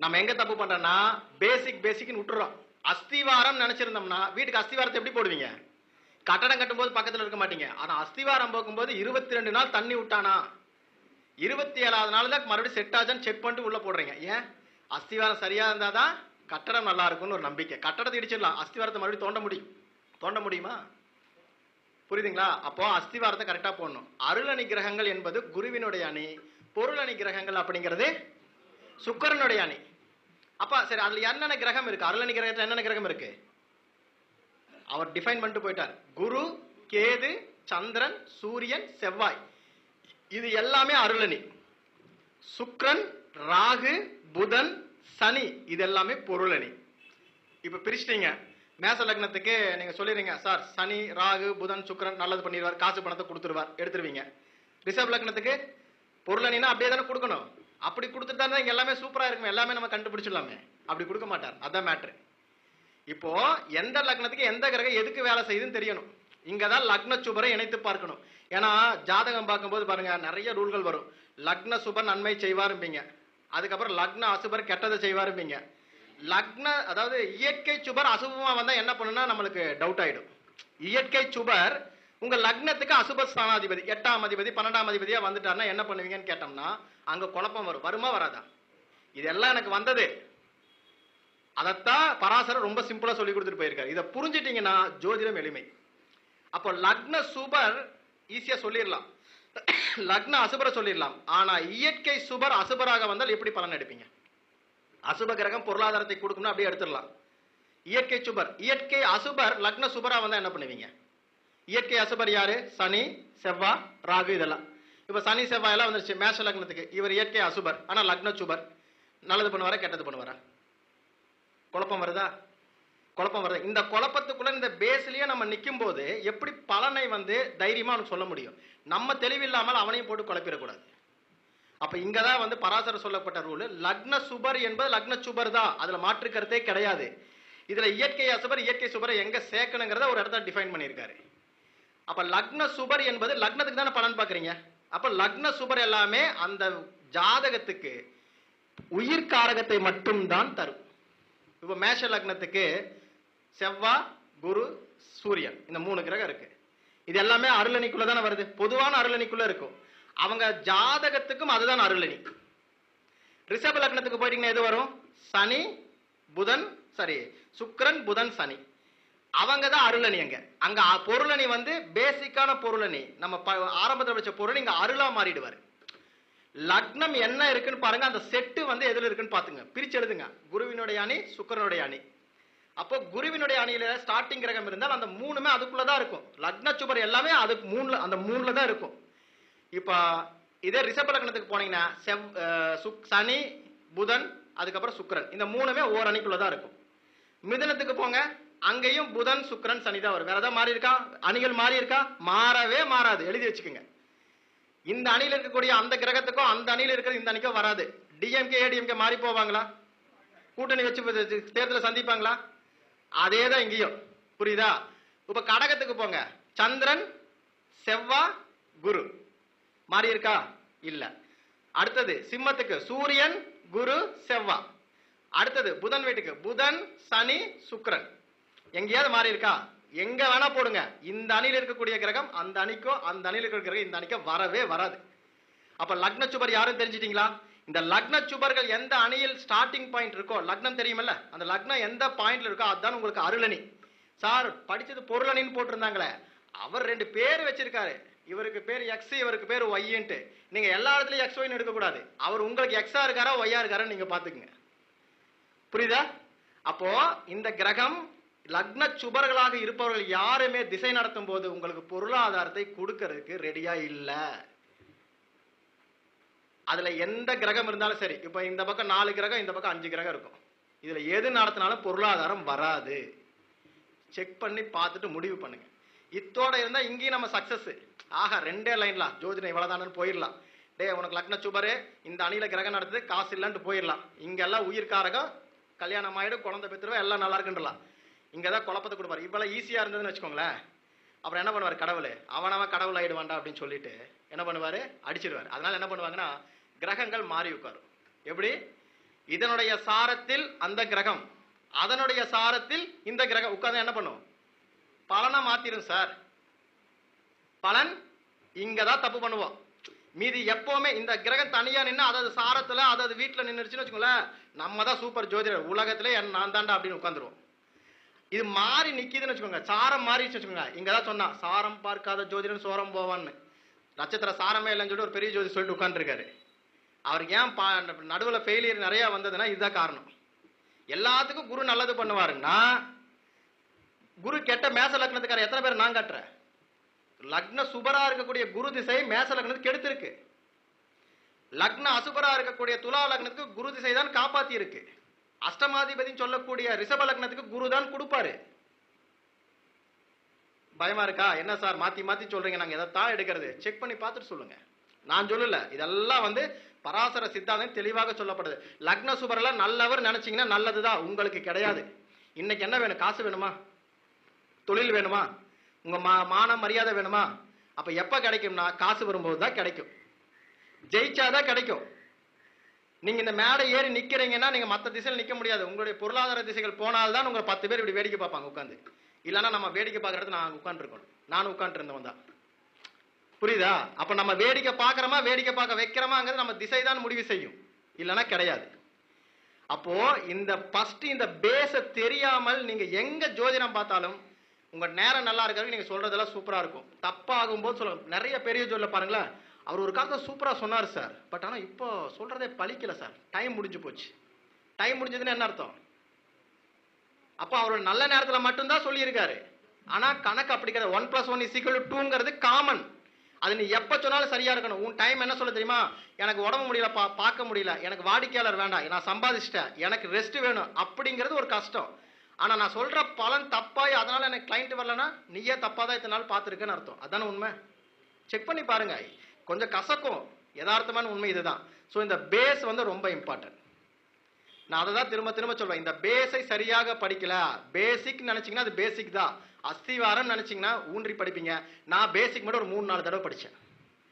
நம்ம எங்க தப்பு பண்றோம்னா பேசிக்னு விட்டுறோம். அஸ்திவாரம் நினைச்சிருந்தோம்னா வீட்டுக்கு அஸ்திவாரத்தை எப்படி போடுவீங்க? கட்டடம் கட்டும் போது பக்கத்துல இருக்க மாட்டீங்க. ஆனா அஸ்திவாரம் போகும்போது 22 நாள் தண்ணி விட்டானா 27வது நாள் தான் மறுபடியும் செட் ஆச்சான்னு செக் பண்ணிட்டு உள்ள போடுறீங்க. ஏன்? அஸ்திவாரம் சரியா இருந்தாதான் கட்டடம் நல்லா இருக்கும்னு ஒரு நம்பிக்கை. கட்டடத்தை இடிச்சிடலாம், அஸ்திவாரத்தை மறுபடியும் தோண்ட முடியுமா? புரியுதுங்களா? அப்போ அஸ்திவாரத்தை கரெக்டா போடணும். அருளணி கிரகங்கள் என்பது குருவினுடைய அணி, பொருளணி கிரகங்கள் அப்படிங்கிறது சுக்கிரனுடைய அணி. அப்ப சரி, அதுல என்னென்ன கிரகம் இருக்கு? அருளணி கிரகத்துல என்னென்ன கிரகம் இருக்கு? அவர் டிஃபைன் பண்ணிட்டு போயிட்டார். குரு, கேது, சந்திரன், சூரியன், செவ்வாய், இது எல்லாமே அருளணி. சுக்கிரன், ராகு, புதன், சனி, இது எல்லாமே பொருளணி. இப்ப பிரிச்சிட்டீங்க. மேச லக்னத்துக்கு நீங்க சொல்லிடுறீங்க, சார் சனி, ராகு, புதன், சுக்கிரன் நல்லது பண்ணிடுவார், காசு பணத்தை கொடுத்துருவார், எடுத்துருவீங்க. ரிஷப லக்னத்துக்கு பொருளணினா அப்படியே தானே கொடுக்கணும். அப்படி கொடுத்துட்டா தான் இங்க எல்லாமே சூப்பரா இருக்கும், எல்லாமே நம்ம கண்டுபிடிச்சிடலாமே. அப்படி கொடுக்க மாட்டார், அதான் மேட்ரு. இப்போ எந்த லக்னத்துக்கு எந்த கிரகம் எதுக்கு வேலை செய்யுதுன்னு தெரியணும். இங்கதான் லக்ன சுபரை இணைத்து பார்க்கணும். ஏன்னா ஜாதகம் பார்க்கும்போது பாருங்க நிறைய ரூல்கள் வரும். லக்ன சுபர் நன்மை செய்வாருப்பீங்க, அதுக்கப்புறம் லக்ன அசுபர் கெட்டதை செய்வாருப்பீங்க. லக்ன அதாவது இயற்கை சுபர் அசுபமா வந்தா என்ன பண்ணுன்னா நம்மளுக்கு டவுட் ஆயிடும். இயற்கை சுபர் உங்க லக்னத்துக்கு அசுப ஸ்தானாதிபதி 8ஆம் அதிபதி 12ஆம் அதிபதியா வந்துட்டாருன்னா என்ன பண்ணுவீங்கன்னு கேட்டோம்னா அங்க குழப்பம் வரும். வருமா வராதா? இதெல்லாம் எனக்கு வந்தது. அதத்தான் பராசரர் ரொம்ப சிம்பிளா சொல்லி கொடுத்துட்டு போயிருக்காரு. இதை புரிஞ்சிட்டீங்கன்னா ஜோதிடம் எளிமை. அப்போ லக்ன சுபர் ஈஸியா சொல்லிடலாம், லக்ன அசுபரை சொல்லிடலாம். ஆனா இயற்கை சுபர் அசுபராக வந்தால் எப்படி பலன் எடுப்பீங்க? அசுப கிரகம் பொருளாதாரத்தை கொடுக்கணும் அப்படியே எடுத்துடலாம். இயற்கை சுபர், இயற்கை அசுபர் லக்ன சுபரா வந்தா என்ன பண்ணுவீங்க? இயற்கை அசுபர் யாரு? சனி, செவ்வாய், ராகு. இதெல்லாம் இப்ப சனி செவ்வாய் எல்லாம் வந்துருச்சு மேஷ லக்னத்துக்கு. இவர் இயற்கை அசுபர், ஆனா லக்ன சுபர். நல்லது பண்ணுவாரா கெட்டது பண்ணுவாரா? குழப்பம் வருதா? குழப்பம் வருது. இந்த குழப்பத்துக்குள்ள இந்த பேஸ்லயே நம்ம நிற்கும் போது எப்படி பலனை தைரியமா அவனுக்கு சொல்ல முடியும்? நம்ம தெளிவில்லாமல் அவனையும் போட்டு குழப்பிடக்கூடாது. அப்ப இங்கதான் பராசர சொல்லப்பட்ட ரூல். லக்ன சுபர் என்பது லக்ன சுபர் தான், அதுல மாற்று கருத்தே கிடையாது. இதுல இயற்கை அசுபர் இயற்கை சுபரை எங்க சேர்க்கணுங்கிறத ஒரு இடத்துல டிஃபைன் பண்ணியிருக்காரு. அப்ப லக்ன சுபர் என்பது லக்னத்துக்கு தானே பலன் பாக்குறீங்க. அப்ப லக்ன சுபர் எல்லாமே அந்த ஜாதகத்துக்கு உயிர்காரகத்தை மட்டும்தான் தரும். இப்ப மேஷ லக்னத்துக்கு செவ்வாய், குரு, சூரியன், இந்த 3 கிரகம் இருக்கு. இது எல்லாமே அருளணிக்குள்ள தானே வருது, பொதுவான அருளணிக்குள்ள இருக்கும். அவங்க ஜாதகத்துக்கும் அதுதான் அருளணி. ரிஷப லக்னத்துக்கு போயிட்டீங்கன்னா எது வரும்? சனி, புதன், சரி சுக்கிரன், புதன், சனி. அவங்க தான் அருளணி. அங்க பொருளணி பேசிக்கான பொருளணி, நம்ம ஆரம்பத்தில் வச்ச பொருள் இங்க அருளா மாறிடுவாரு. லக்னம் என்ன இருக்குன்னு பாருங்க, அந்த செட்டு எதுல இருக்குன்னு பாத்துங்க, பிரிச்சு எழுதுங்க. குருவினுடைய அணி, சுக்கிரனுடைய அணி. அப்போ குருவினுடைய அணியில ஸ்டார்டிங் கிரகம் இருந்தால் அந்த 3மே அதுக்குள்ளதான் இருக்கும். லக்ன சுபர் எல்லாமே அதுக்கு அந்த 3ல தான் இருக்கும். இப்ப இதே ரிஷப லக்னத்துக்கு போனீங்கன்னா சனி, புதன், அதுக்கப்புறம் சுக்கிரன், இந்த 3மே ஓர் அணிக்குள்ளதான் இருக்கும். மிதுனத்துக்கு போங்க, அங்கேயும் புதன், சுக்கிரன், சனி தான் வரும். வேற ஏதாவது மாறி இருக்கா? அணிகள் மாறி இருக்கா? மாறவே மாறாது. எழுதி வச்சுக்கோங்க. இந்த அணியில் இருக்கக்கூடிய அந்த கிரகத்துக்கும் அந்த அணியில் இருக்கிற இந்த அணிக்கும் வராது. டிஎம்கே ஏடிஎம்கே மாறி போவாங்களா? கூட்டணி வச்சு தேர்தலை சந்திப்பாங்களா? அதே தான் இங்கேயும். புரியுதா? இப்ப கடகத்துக்கு போங்க, சந்திரன், செவ்வாய், குரு மாறி இருக்கா? இல்ல. அடுத்தது சிம்மத்துக்கு சூரியன், குரு, செவ்வாய். அடுத்தது புதன் வீட்டுக்கு புதன், சனி, சுக்கிரன். எங்கேயாவது மாறி இருக்கா? எங்க வேணா போடுங்க. இந்த அணியில் இருக்கக்கூடிய கிரகம் அந்த அணிக்கோ, அந்த அணியில் இருக்கிற கிரகம் இந்த அணிக்கோ வரவே வராது. அப்ப லக்ன சுபர் யாரும் தெரிஞ்சிட்டீங்களா? இந்த லக்ன சுபர்கள் எந்த அணியில் ஸ்டார்டிங் பாயிண்ட் இருக்கோ, லக்னம் தெரியுமல்ல, அந்த லக்னம் எந்த பாயிண்ட்ல இருக்கோ அதுதான் உங்களுக்கு அருளணி. சார் படிச்சது பொருளணின்னு போட்டிருந்தாங்களே, அவர் 2 பேர் வச்சிருக்காரு. இவருக்கு பேர் எக்ஸ், இவருக்கு பேர் ஒய்ன்ட்டு. நீங்க எல்லா இடத்துலயும் எக்ஸ் ஒய்னு எடுக்கக்கூடாது. அவர் உங்களுக்கு எக்ஸா இருக்காரா ஒய்யா இருக்காரா நீங்க பாத்துக்குங்க. புரியுதா? அப்போ இந்த கிரகம் லக்ன சுபர்களாக இருப்பவர்கள் யாருமே திசை நடத்தும் போது உங்களுக்கு பொருளாதாரத்தை கொடுக்கறதுக்கு ரெடியா இல்ல. அதுல எந்த கிரகம் இருந்தாலும் சரி, இப்ப இந்த பக்கம் 4 கிரகம், இந்த பக்கம் 5 கிரகம் இருக்கும். இதுல எது நடத்தினாலும் பொருளாதாரம் வராது. செக் பண்ணி பார்த்துட்டு முடிவு பண்ணுங்க. இத்தோட இருந்தா இங்கேயும் நம்ம சக்சஸ். ஆஹா 2 லைன்ல ஜோதிடம் இவ்வளவுதானு போயிடலாம். உனக்கு லக்ன சுபரு இந்த அணியில கிரகம் நடத்துது, காசு இல்லைன்ட்டு போயிடலாம். இங்கெல்லாம் உயிர்காரகம், கல்யாணம் ஆயிடும், குழந்தை பெற்றுருவா, எல்லாம் நல்லா இருக்குன்றலாம். இங்கதான் குழப்பத்தை கொடுப்பாரு. இவ்வளவு ஈஸியா இருந்ததுன்னு வச்சுக்கோங்களேன். அப்புறம் என்ன பண்ணுவாரு? கடவுள் அவனவன் கடவுள் ஆயிடுவான்டா அப்படின்னு சொல்லிட்டு என்ன பண்ணுவாரு? அடிச்சிடுவாரு. அதனால என்ன பண்ணுவாங்கன்னா கிரகங்கள் மாறி உட்காரும். எப்படி? இதனுடைய சாரத்தில் அந்த கிரகம், அதனுடைய சாரத்தில் இந்த கிரகம் உட்கார்ந்து என்ன பண்ணும்? பலனை மாத்திரும் சார். பலன் இங்கதான் தப்பு பண்ணுவோம். மீதி எப்பவுமே இந்த கிரகம் தனியா நின்று அதாவது சாரத்துல அதாவது வீட்டுல நின்றுச்சுன்னு வச்சுக்கோங்களேன், நம்ம தான் சூப்பர் ஜோதிடர், உலகத்திலே நான் தாண்டா அப்படின்னு உட்காந்துருவோம். இது மாறி நிக்குதுன்னு வச்சுக்கோங்க, சாரம் மாறிச்சு வச்சுக்கோங்க. இங்கதான் சொன்னா சாரம் பார்க்காத ஜோதிடன் சோரம் போவான்னு. நட்சத்திர சாரமே இல்லைன்னு சொல்லிட்டு ஒரு பெரிய ஜோதி சொல்லிட்டு உட்காந்துருக்காரு. அவருக்கு ஏன் நடுவில் ஃபெயிலியர் நிறைய வந்ததுன்னா இதுதான் காரணம். எல்லாத்துக்கும் குரு நல்லது பண்ணுவாருன்னா குரு கெட்ட மேச லக்னத்துக்கார எத்தனை பேர் நான் கட்டுறேன்? லக்ன சுபரா இருக்கக்கூடிய குரு திசை மேச லக்னத்துக்கு கெடுத்திருக்கு. லக்ன அசுபரா இருக்கக்கூடிய துலா லக்னத்துக்கு குரு திசை தான் காப்பாத்தி இருக்கு. அஷ்டமாதிபதினு சொல்லக்கூடிய ரிஷப லக்னத்துக்கு குரு தான் கொடுப்பாரு. பயமா இருக்கா? என்ன சார் மாத்தி மாத்தி சொல்றீங்க, நாங்க எதைத்தான் எடுக்கிறது? செக் பண்ணி பார்த்துட்டு சொல்லுங்க. நான் சொல்லல, இதெல்லாம் பராசர சித்தாந்தம் தெளிவாக சொல்லப்படுது. லக்ன சுபரெல்லாம் நல்லவர் நினைச்சீங்கன்னா நல்லதுதான், உங்களுக்கு கிடையாது. இன்னைக்கு என்ன வேணும்? காசு வேணுமா? தொழில் வேணுமா? உங்க மான மரியாதை வேணுமா? அப்ப எப்ப கிடைக்கும்னா காசு வரும்போது தான் கிடைக்கும், ஜெயிச்சாதான் கிடைக்கும். நீங்க இந்த மேடை ஏறி நிக்கிறீங்கன்னா நீங்க மத்த திசையில் நிக்க முடியாது. உங்களுடைய பொருளாதார திசைகள் போனால்தான் உங்களை 10 பேர் இப்படி வேடிக்கை பார்ப்பாங்க உட்காந்து. இல்லைன்னா நம்ம வேடிக்கை பார்க்கற இடத்துல நான் உட்காந்துருக்கணும். நானும் உட்காந்துட்டு இருந்தவன் தான். புரியுதா? அப்ப நம்ம வேடிக்கை பார்க்கறோமா, வேடிக்கை பார்க்க வைக்கிறோமாங்கிறது நம்ம திசை தான் முடிவு செய்யும். இல்லைன்னா கிடையாது. அப்போ இந்த ஃபர்ஸ்ட் இந்த பேஸ தெரியாமல் நீங்க எங்க ஜோதிடம் பார்த்தாலும் உங்க நேரம் நல்லா இருக்கிறது நீங்க சொல்றதெல்லாம் சூப்பரா இருக்கும். தப்பாகும் போது சொல்ல நிறைய பெரிய ஜோதில பாருங்களேன், அவர் ஒரு காலத்துல சூப்பரா சொன்னார் சார், பட் ஆனா இப்போ சொல்றதே பலிக்கல சார், டைம் முடிஞ்சு போச்சு. டைம் முடிஞ்சதுன்னு என்ன அர்த்தம்? அப்போ அவர் நல்ல நேரத்துல மட்டும்தான் சொல்லியிருக்காரு. ஆனா கணக்கு அப்படி கிடையாது. 1+1 = 2ங்கிறது காமன். அது நீ எப்ப சொன்னாலும் சரியா இருக்கணும். உன் டைம் என்ன சொல்ல தெரியுமா? எனக்கு உடம்பு முடியல, பார்க்க முடியல, எனக்கு வாடிக்கையாளர் வேண்டாம், நான் சம்பாதிச்சிட்டேன், எனக்கு ரெஸ்ட் வேணும் அப்படிங்கிறது ஒரு கஷ்டம். ஆனா நான் சொல்ற பலன் தப்பாய் அதனால எனக்கு கிளைண்ட் வரலன்னா நீயே தப்பா தான் இத்தனை நாள் பார்த்துருக்கேன்னு அர்த்தம். அதான உண்மை. செக் பண்ணி பாருங்க. கொஞ்சம் கசக்கும், யதார்த்தமான உண்மை இதுதான். ஸோ இந்த பேஸ் வந்து ரொம்ப இம்பார்ட்டன்ட். நான் அதை தான் திரும்ப திரும்ப சொல்வேன். இந்த பேஸை சரியாக படிக்கல, பேசிக் நினைச்சீங்கன்னா அது பேசிக் தான். அஸ்திவாரம் நினைச்சீங்கன்னா ஊன்றி படிப்பீங்க. நான் பேசிக் மட்டும் ஒரு 3-4 தடவை படிச்சேன்.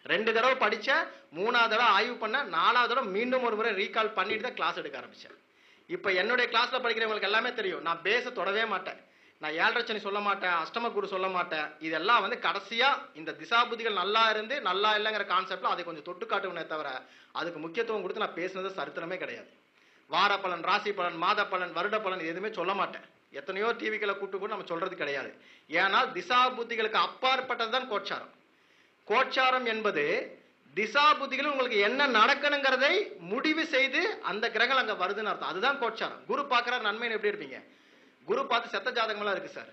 2 தடவை படிச்சேன், 3ஆவது தடவை ஆய்வு பண்ணேன், 4ஆவது தடவை மீண்டும் ஒரு முறை ரீகால் பண்ணிட்டு தான் கிளாஸ் எடுக்க ஆரம்பிச்சேன். இப்ப என்னுடைய கிளாஸ்ல படிக்கிறவங்களுக்கு எல்லாமே தெரியும், நான் பேஸை தொடவே மாட்டேன். நான் 7.5 சனி சொல்ல மாட்டேன், அஷ்டம குரு சொல்ல மாட்டேன். இதெல்லாம் வந்து கடைசியா இந்த திசாபுதிகள் நல்லா இருந்து நல்லா இல்லைங்கிற கான்செப்ட்ல அதை கொஞ்சம் தொட்டு காட்டுவனே தவிர அதுக்கு முக்கியத்துவம் கொடுத்து நான் பேசுனது சரித்திரமே கிடையாது. வார பலன், ராசி பலன், மாத பலன், வருட பலன் எதுவுமே சொல்ல மாட்டேன். எத்தனையோ டிவிக்களை கூட்டு கூட நம்ம சொல்றது கிடையாது. ஏனால் திசா புத்திகளுக்கு அப்பாற்பட்டதுதான் கோட்சாரம். கோட்சாரம் என்பது திசா புத்திகள் உங்களுக்கு என்ன நடக்கணுங்கிறதை முடிவு செய்து அந்த கிரகங்கள் அங்க வருதுன்னு அர்த்தம். அதுதான் கோட்சாரம். குரு பார்க்கற நன்மை எப்படி இருப்பீங்க? குரு பார்த்து செத்த ஜாதகம்லாம் இருக்கு சார்,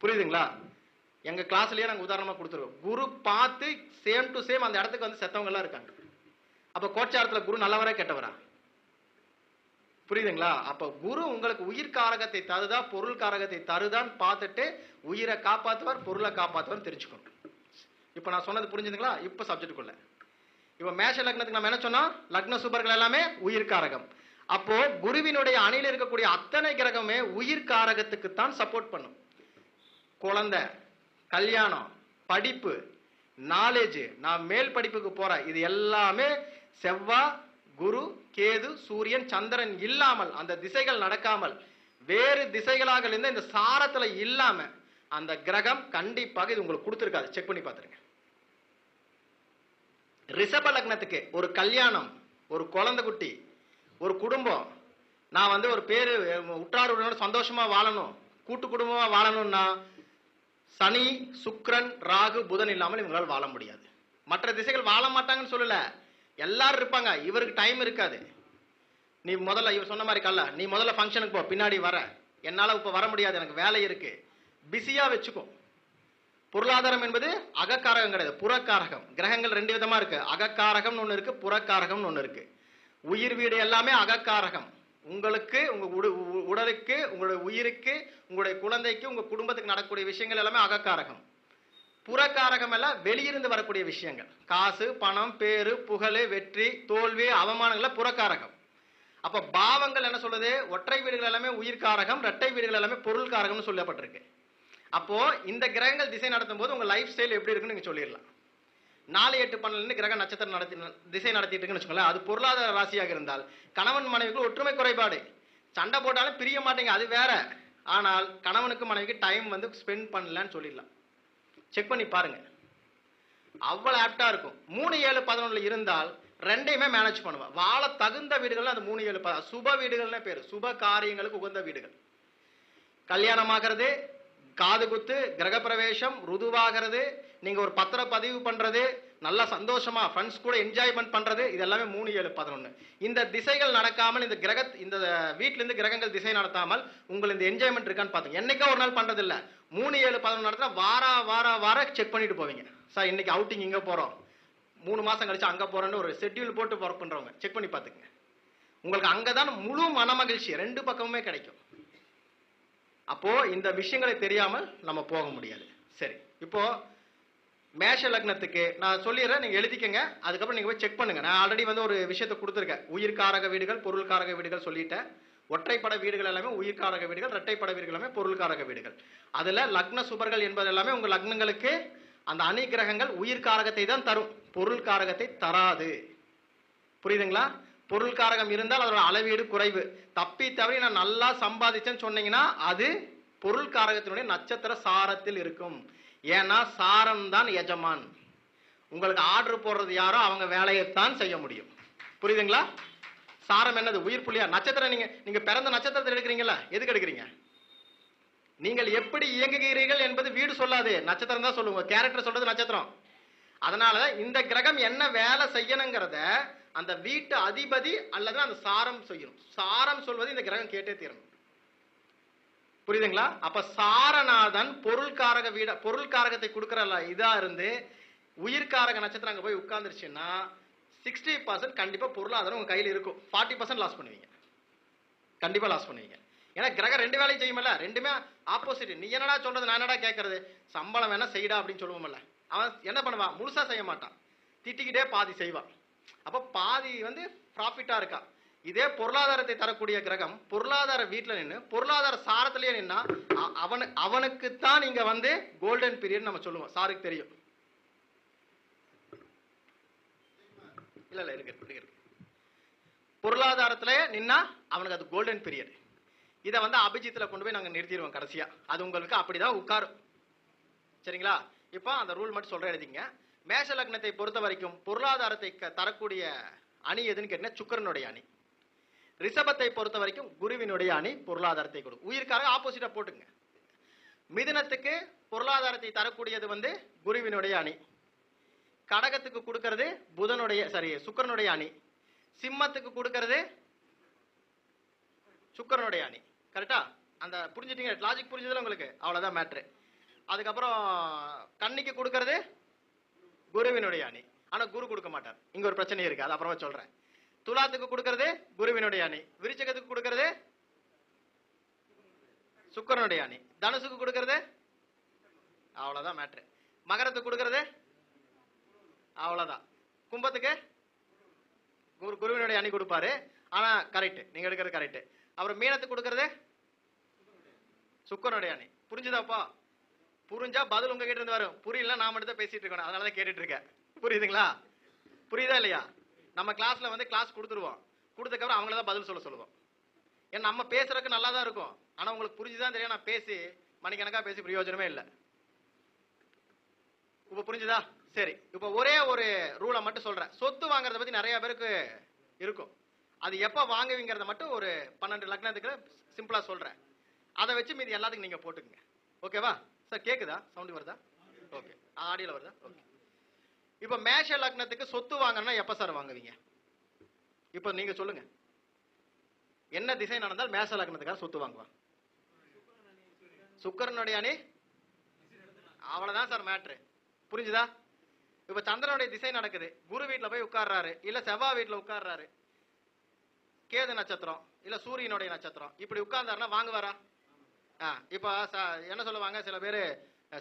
புரியுதுங்களா? எங்க கிளாஸ்லயே நாங்க உதாரணமா கொடுத்துருவோம். குரு பார்த்து சேம் டு சேம் அந்த இடத்துக்கு வந்து செத்தவங்க எல்லாம் இருக்காங்க. அப்ப கோட்சாரத்துல குரு நல்லவரா கெட்டவரா? புரியுதுங்களா? அப்ப குரு உங்களுக்கு உயிர் காரகத்தை தருதா பொருள் காரகத்தை தருதான்னு பார்த்துட்டு உயிரை காப்பாற்றுவார், பொருளை காப்பாற்றுவார் தெரிஞ்சுக்கணும். இப்ப நான் சொன்னது புரிஞ்சுதுங்களா? இப்ப சப்ஜெக்டுக்குள்ள இப்ப மேஷ லக்னத்துக்கு நம்ம என்ன சொன்னோம்? லக்ன சுபர்கள் எல்லாமே உயிர் காரகம். அப்போ குருவினுடைய அணியில் இருக்கக்கூடிய அத்தனை கிரகமே உயிர் காரகத்துக்கு தான் சப்போர்ட் பண்ணும். குழந்தை, கல்யாணம், படிப்பு, நாலேஜ், நான் மேல் படிப்புக்கு போறேன், இது எல்லாமே செவ்வாய், குரு, கேது, சூரியன், சந்திரன் இல்லாமல், அந்த திசைகள் நடக்காமல் வேறு திசைகளாக இருந்த இந்த சாரத்துல இல்லாம அந்த கிரகம் கண்டிப்பாக இது உங்களுக்கு கொடுத்திருக்காது. செக் பண்ணி பார்த்துருங்க. ரிஷப லக்னத்துக்கு ஒரு கல்யாணம், ஒரு குழந்தை குட்டி, ஒரு குடும்பம், நான் வந்து ஒரு பேரு உற்றாரோட சந்தோஷமா வாழணும், கூட்டு குடும்பமா வாழணும்னா சனி, சுக்கிரன், ராகு, புதன் இல்லாமல் இவங்களால் வாழ முடியாது. மற்ற திசைகள் வாழ மாட்டாங்கன்னு சொல்லல, எல்லாரும் இருப்பாங்க, இவருக்கு டைம் இருக்காது. நீ முதல்ல இவர் சொன்ன மாதிரி கல்ல, நீ முதல்ல ஃபங்க்ஷனுக்கு போ, பின்னாடி வர, என்னால இப்ப வர முடியாது, எனக்கு வேலை இருக்கு, பிஸியா வச்சுக்கோ. பொருளாதாரம் என்பது அகக்காரகம் கிடையாது, புறக்காரகம். கிரகங்கள் 2 விதமா இருக்கு, அகக்காரகம் ஒண்ணு இருக்கு, புறக்காரகம் ஒண்ணு இருக்கு. உயிர் வீடு எல்லாமே அகக்காரகம். உங்களுக்கு, உங்க உடலுக்கு, உங்களுடைய உயிருக்கு, உங்களுடைய குழந்தைக்கு, உங்க குடும்பத்துக்கு நடக்கக்கூடிய விஷயங்கள் எல்லாமே அகக்காரகம். புறக்காரகம் எல்லாம் வெளியிருந்து வரக்கூடிய விஷயங்கள், காசு, பணம், பேரு, புகழ், வெற்றி, தோல்வி, அவமானங்கள் புறக்காரகம். அப்ப பாவங்கள் என்ன சொல்லுது? ஒற்றை வீடுகள் எல்லாமே உயிர்காரகம், இரட்டை வீடுகள் எல்லாமே பொருள் காரகம்னு சொல்லப்பட்டிருக்கு. அப்போ இந்த கிரகங்கள் திசை நடத்தும் போது உங்க லைஃப் ஸ்டைல் எப்படி இருக்குன்னு நீங்க சொல்லிடலாம். 4, 8, 12 கிரக நட்சத்திரம் திசை நடத்திட்டு இருக்குன்னு வச்சுக்கோங்களேன். அது பொருளாதார ராசியாக இருந்தால் கணவன் மனைவிக்கு ஒற்றுமை குறைபாடு, சண்டை போட்டாலும் பிரிய மாட்டேங்க, அது வேற. ஆனால் கணவனுக்கு மனைவிக்கு டைம் வந்து ஸ்பெண்ட் பண்ணலன்னு சொல்லிடலாம். செக் பண்ணி பாருங்க, அவ்வளவு ஆப்டா இருக்கும். 3, 7, 11 இருந்தால் ரெண்டையுமே மேனேஜ் பண்ணுவேன். வாழ தகுந்த வீடுகள் அந்த 3, 7, 10 சுப வீடுகள்னு பேரு. சுப காரியங்களுக்கு உகந்த வீடுகள். கல்யாணமாகிறது, காது குத்து, கிரகப்பிரவேசம், ருதுவாகிறது, நீங்க ஒரு பத்திர பதிவு பண்றது, நல்லா சந்தோஷமா ஃப்ரெண்ட்ஸ் கூட என்ஜாய்மெண்ட் பண்றது, இது எல்லாமே 3, 7, 11. இந்த திசைகள் நடக்காமல், இந்த வீட்டுல இருந்து கிரகங்கள் திசை நடத்தாமல் உங்களுக்கு இந்த என்ஜாய்மெண்ட் இருக்கான்னு பாத்துங்க. என்னைக்கா ஒரு நாள் பண்றது இல்ல. 3, 7, 11 நடத்தினா வார செக் பண்ணிட்டு போவீங்க. சார் இன்னைக்கு அவுட்டிங் இங்க போறோம், 3 மாசம் கழிச்சு அங்க போறோம்னு ஒரு ஷெட்யூல் போட்டு ஒர்க் பண்றவங்க செக் பண்ணி பாத்துக்கங்க. உங்களுக்கு அங்கதான் முழு மன மகிழ்ச்சி 2 பக்கமுமே கிடைக்கும். அப்போ இந்த விஷயங்களை தெரியாமல் நம்ம போக முடியாது. சரி, இப்போ மேஷ லக்னத்துக்கு நான் சொல்லிடுறேன், நீங்க எழுதிக்கங்க, அதுக்கப்புறம் நீங்க போய் செக் பண்ணுங்க. நான் ஆல்ரெடி வந்து ஒரு விஷயத்தை கொடுத்துருக்கேன், உயிர்காரக வீடுகள், பொருள்காரக வீடுகள் சொல்லிட்டேன். ஒற்றைப்பட வீடுகள் எல்லாமே உயிர்காரக வீடுகள், இரட்டைப்பட வீடுகள் எல்லாமே பொருள்காரக வீடுகள். அதுல லக்ன சுபர்கள் என்பது எல்லாமே உங்க லக்னங்களுக்கு அந்த அணி கிரகங்கள் உயிர்காரகத்தை தான் தரும், பொருள் காரகத்தை தராது. புரியுதுங்களா? பொருள்காரகம் இருந்தால் அதோட அளவீடு குறைவு. தப்பி தவறி நான் நல்லா சம்பாதிச்சேன்னு சொன்னீங்கன்னா அது பொருள்காரகத்தினுடைய நட்சத்திர சாரத்தில் இருக்கும். ஏன்னா சாரம் தான் எஜமான். உங்களுக்கு ஆர்டர் போடுறது யாரோ அவங்க வேலையைத்தான் செய்ய முடியும். புரியுதுங்களா? சாரம் என்னது? உயிர் புள்ளியா நட்சத்திரம். நீங்க பிறந்த நட்சத்திரத்தை எடுக்கிறீங்களா? எதுக்கு எடுக்கிறீங்க? நீங்கள் எப்படி இயங்குகிறீர்கள் என்பது வீடு சொல்லாது, நட்சத்திரம் தான் சொல்லுங்க. கேரக்டர் சொல்றது நட்சத்திரம். அதனால இந்த கிரகம் என்ன வேலை செய்யணுங்கிறத அந்த வீட்டு அதிபதி அல்லது அந்த சாரம் செய்யணும். சாரம் சொல்வது இந்த கிரகம் கேட்டே தீரணும். புரியுதுங்களா? அப்ப சாரநாதன் பொருள்காரக வீட பொருள்காரகத்தை கொடுக்கற இதா இருந்து உயிர்காரக நட்சத்திரம் அங்க போய் உட்கார்ந்துருச்சுன்னா 60% கண்டிப்பா பொருளாதாரம் உங்க கையில இருக்கும். 40% லாஸ் பண்ணுவீங்க. கண்டிப்பா லாஸ் பண்ணுவீங்க. ஏன்னா கிரகம் ரெண்டு வேலையும் செய்யுமல்ல, ரெண்டுமே ஆப்போசிட். நீ என்னடா சொல்றது, நான் என்னடா கேட்கறது? சம்பளம் வேணா செய்டா அப்படின்னு சொல்லுவோம்ல. அவன் என்ன பண்ணுவான்? முழுசா செய்ய மாட்டான், திட்டிக்கிட்டே பாதி செய்வான். அப்ப பாதி ப்ராஃபிட்டா இருக்கா. இதே பொருளாதாரத்தை தரக்கூடிய கிரகம் பொருளாதார வீட்டுல நின்று பொருளாதார சாரத்திலேயே நின்னா அவனுக்குத்தான் இங்க கோல்டன் பீரியட் நம்ம சொல்லுவோம். சாருக்கு தெரியும். இல்ல இருக்கு. பொருளாதாரத்திலே நின்னா அவனுக்கு அது கோல்டன் பீரியட். இதை அபிஜித்துல கொண்டு போய் நாங்க நிறுத்திடுவோம் கடைசியா. அது உங்களுக்கு அப்படிதான் உட்காரும். சரிங்களா? இப்போ அந்த ரூல் மட்டும் சொல்ற எழுதிங்க. மேஷ லக்னத்தை பொறுத்த வரைக்கும் பொருளாதாரத்தை தரக்கூடிய அணி எதுன்னு கேட்டீங்கன்னா சுக்கிரனுடைய அணி. ரிஷபத்தை பொறுத்த வரைக்கும் குருவினுடைய அணி பொருளாதாரத்தை கொடுக்கும். உயிர்க்காக ஆப்போசிட்டா போட்டுங்க. மிதுனத்துக்கு பொருளாதாரத்தை தரக்கூடியது குருவினுடைய அணி. கடகத்துக்கு கொடுக்கிறது சுக்கிரனுடைய அணி. சிம்மத்துக்கு கொடுக்கிறது சுக்கிரனுடைய அணி. கரெக்டா? அந்த புரிஞ்சுட்டீங்க? லாஜிக் புரிஞ்சதுல உங்களுக்கு? அவ்வளவுதான் மேட்ரு. அதுக்கப்புறம் கன்னிக்கு கொடுக்கிறது குருவினுடைய அணி. ஆனா குரு கொடுக்க மாட்டார். இங்க ஒரு பிரச்சனை இருக்கு, அது அப்புறமா சொல்றேன். துலாத்துக்கு கொடுக்கிறது குருவினுடைய அணி. விருச்சிகத்துக்கு கொடுக்கிறது சுக்கிரனுடைய அணி. தனுசுக்கு கொடுக்கிறது அவ்வளவுதான் மேட்ரு. மகரத்துக்கு கொடுக்கிறது அவ்வளவுதான். கும்பத்துக்கு குருவினுடைய அணி கொடுப்பாரு. ஆனா கரெக்ட், நீங்க எடுக்கிறது கரெக்ட். அப்புறம் மீனத்துக்கு கொடுக்கிறது சுக்கிரனுடைய அணி. புரிஞ்சுதாப்பா? புரிஞ்சா பதில் உங்க கிட்ட இருந்து வரும். புரியல நான் மட்டும் தான் பேசிட்டு இருக்கேன், அதனாலதான் கேட்டுட்டு இருக்கேன். புரியுதுங்களா? புரியுதா இல்லையா? நம்ம கிளாஸ்ல கிளாஸ் கொடுத்துருவோம். கொடுத்ததுக்கப்புறம் அவங்கள தான் பதில் சொல்லுவோம். ஏன்னா நம்ம பேசுறதுக்கு நல்லா தான் இருக்கும். ஆனா உங்களுக்கு புரிஞ்சுதான் தெரியும். நான் பேசி மணிக்கணக்கா பேசி பிரயோஜனமே இல்லை. இப்ப புரிஞ்சுதா? சரி, இப்ப ஒரே ஒரு ரூலை மட்டும் சொல்றேன். சொத்து வாங்குறத பத்தி நிறைய பேருக்கு இருக்கும். அது எப்ப வாங்குவீங்கிறத மட்டும் ஒரு 12 லக்னத்துக்கு சிம்பிளா சொல்றேன். அதை வச்சு மீதி எல்லாத்துக்கும் நீங்க போட்டுக்குங்க. ஓகேவா சார்? கேக்குதா? சவுண்ட் வருதா? ஓகே. ஆடியோல வருதா? ஓகே. இப்ப மேஷ லக்னத்துக்கு சொத்து வாங்கணும்னா எப்ப சார் வாங்குவீங்க? இப்ப நீங்க சொல்லுங்க. என்ன திசை நடந்தால் மேஷ லக்னத்துக்காக சொத்து வாங்குவாங்க? சுக்கிரனுடைய அணி. அவ்வளவுதான் சார் மேட்ரு. புரிஞ்சுதா? இப்ப சந்திரனுடைய திசை நடக்குது. குரு வீட்டுல போய் உட்கார்றாரு, இல்ல செவ்வாய் வீட்டுல உட்கார்றாரு, கேது நட்சத்திரம் இல்ல சூரியனுடைய நட்சத்திரம், இப்படி உட்கார்ந்தாருன்னா வாங்குவாரா? இப்ப என்ன சொல்லுவாங்க சில பேரு,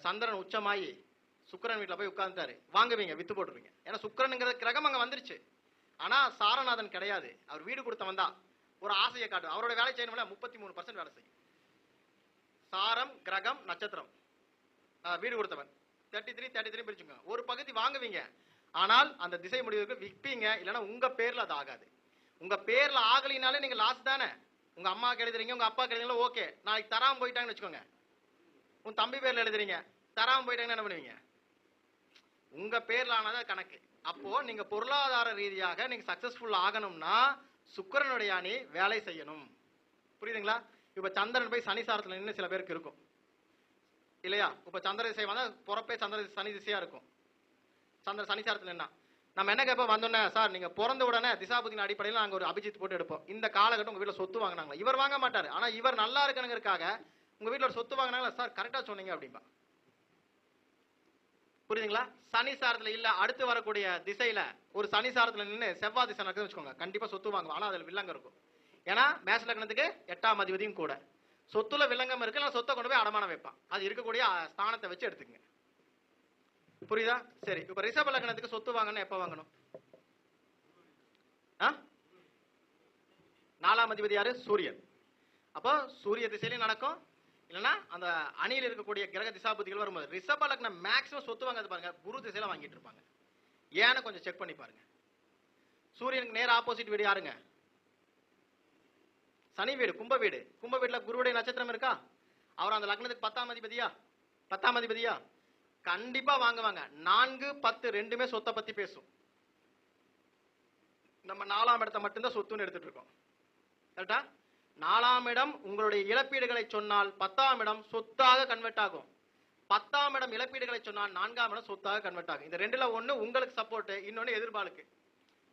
சந்திரன் உச்சமாயி சுக்கிரன் வீட்டுல போய் உட்கார்ந்துட்டாரு, வாங்குவீங்க, வித்து போட்டுருவீங்க. ஏன்னா சுக்கிரனுங்கிற கிரகம் அங்க வந்துருச்சு. ஆனா சாரநாதன் கிடையாது. அவர் வீடு கொடுத்தவன் தான். ஒரு ஆசையை காட்டும். அவரோட வேலை செய்யணும்ல 33% வேலை செய்யும். சாரம் கிரகம் நட்சத்திரம் வீடு கொடுத்தவன் 33 பிரிச்சுங்க. ஒரு பகுதி வாங்குவீங்க. ஆனால் அந்த திசை முடிவுக்கு விற்பீங்க. இல்லைன்னா உங்க பேர்ல அது ஆகாது. உங்க பேர்ல ஆகலினாலே நீங்க லாஸ் தானே. உங்க அம்மா எழுதுறீங்க, உங்க அப்பா எழுதுறீங்களா, ஓகே. நாளைக்கு தராம போயிட்டாங்கன்னு வச்சுக்கோங்க. உன் தம்பி பேர்ல எழுதுறீங்க, தராம போயிட்டாங்கன்னு என்ன பண்ணுவீங்க? உங்க பேர்ல ஆனதான் கணக்கு. அப்போ நீங்க பொருளாதார ரீதியாக நீங்க சக்சஸ்ஃபுல் ஆகணும்னா சுக்கிரனுடைய அணி வேலை செய்யணும். புரியுதுங்களா? இப்ப சந்திரன் போய் சனி சாரத்துல நின்று சில பேருக்கு இருக்கும் இல்லையா? இப்ப சந்திர திசை வந்தா பொறப்பே சனி திசையா இருக்கும். சனி சாரத்துல என்ன நம்ம என்ன கேட்போம்? வந்தோன்னே சார் நீங்க பிறந்த உடனே திசாபுத்தின் அடிப்படையில் நாங்க ஒரு அபிஜித் போட்டு எடுப்போம். இந்த காலகட்டம் உங்க வீட்டுல சொத்து வாங்கினாங்களா? இவர் வாங்க மாட்டாரு. ஆனா இவர் நல்லா இருக்கணுங்கிறதுக்காக உங்க வீட்டுல ஒரு சொத்து வாங்கினாங்களா? சார் கரெக்டா சொன்னீங்க அப்படின்பா. புரியுதுங்களா? சனி சாரத்துல இல்ல, அடுத்து வரக்கூடிய திசையில ஒரு சனி சாரத்துல நின்று செவ்வாய் திசை நடக்குதுன்னு வச்சுக்கோங்க, கண்டிப்பா சொத்து வாங்குவோம். ஆனா அதுல வில்லங்கம் இருக்கும். ஏன்னா மேஷ லக்னத்துக்கு 8ஆம் அதிபதியும் கூட. சொத்துல வில்லங்கம் இருக்கு. நான் சொத்தை கொண்டு போய் அடமானம் வைப்பான். அது இருக்கக்கூடிய ஸ்தானத்தை வச்சு எடுத்துக்கங்க. புரியுதா? சரி, இப்ப ரிஷப லக்னத்துக்கு சொத்து வாங்கணும் எப்ப வாங்கணும்? 4ஆம் அதிபதி யாரு? சூரியன். அப்போ சூரிய திசையிலையும் நடக்கும். இல்லைன்னா அந்த அணியில் இருக்கக்கூடிய கிரக திசாபுத்திகள் வரும்போது ரிஷப லக்னம் மேக்ஸிமம் சொத்து வாங்காது பாருங்க குரு திசையில வாங்கிட்டு இருப்பாங்க. ஏன்னு கொஞ்சம் செக் பண்ணி பாருங்க. சூரியனுக்கு நேர் ஆப்போசிட் வீடு யாருங்க? சனி வீடு, கும்ப வீடு. கும்ப வீட்டுல குருவுடைய நட்சத்திரம் இருக்கா? அவர் அந்த லக்னத்துக்கு 10ஆம் அதிபதியா? 10ஆம் அதிபதியா? கண்டிப்பா வாங்குவாங்க. 4, 10 ரெண்டுமே சொத்தை பத்தி பேசும். நம்ம 4ஆம் இடத்தை மட்டும்தான் சொத்துன்னு எடுத்துட்டு இருக்கோம். கரெக்டா? 4ஆம் இடம் உங்களுடைய இழப்பீடுகளை சொன்னால் 10ஆம் இடம் சொத்தாக கன்வெர்ட் ஆகும். 10ஆம் இடம் இழப்பீடுகளை சொன்னால் 4ஆம் இடம் சொத்தாக கன்வெர்ட் ஆகும். இந்த ரெண்டுல ஒண்ணு உங்களுக்கு சப்போர்ட், இன்னொன்னு எதிர்பாலுக்கு.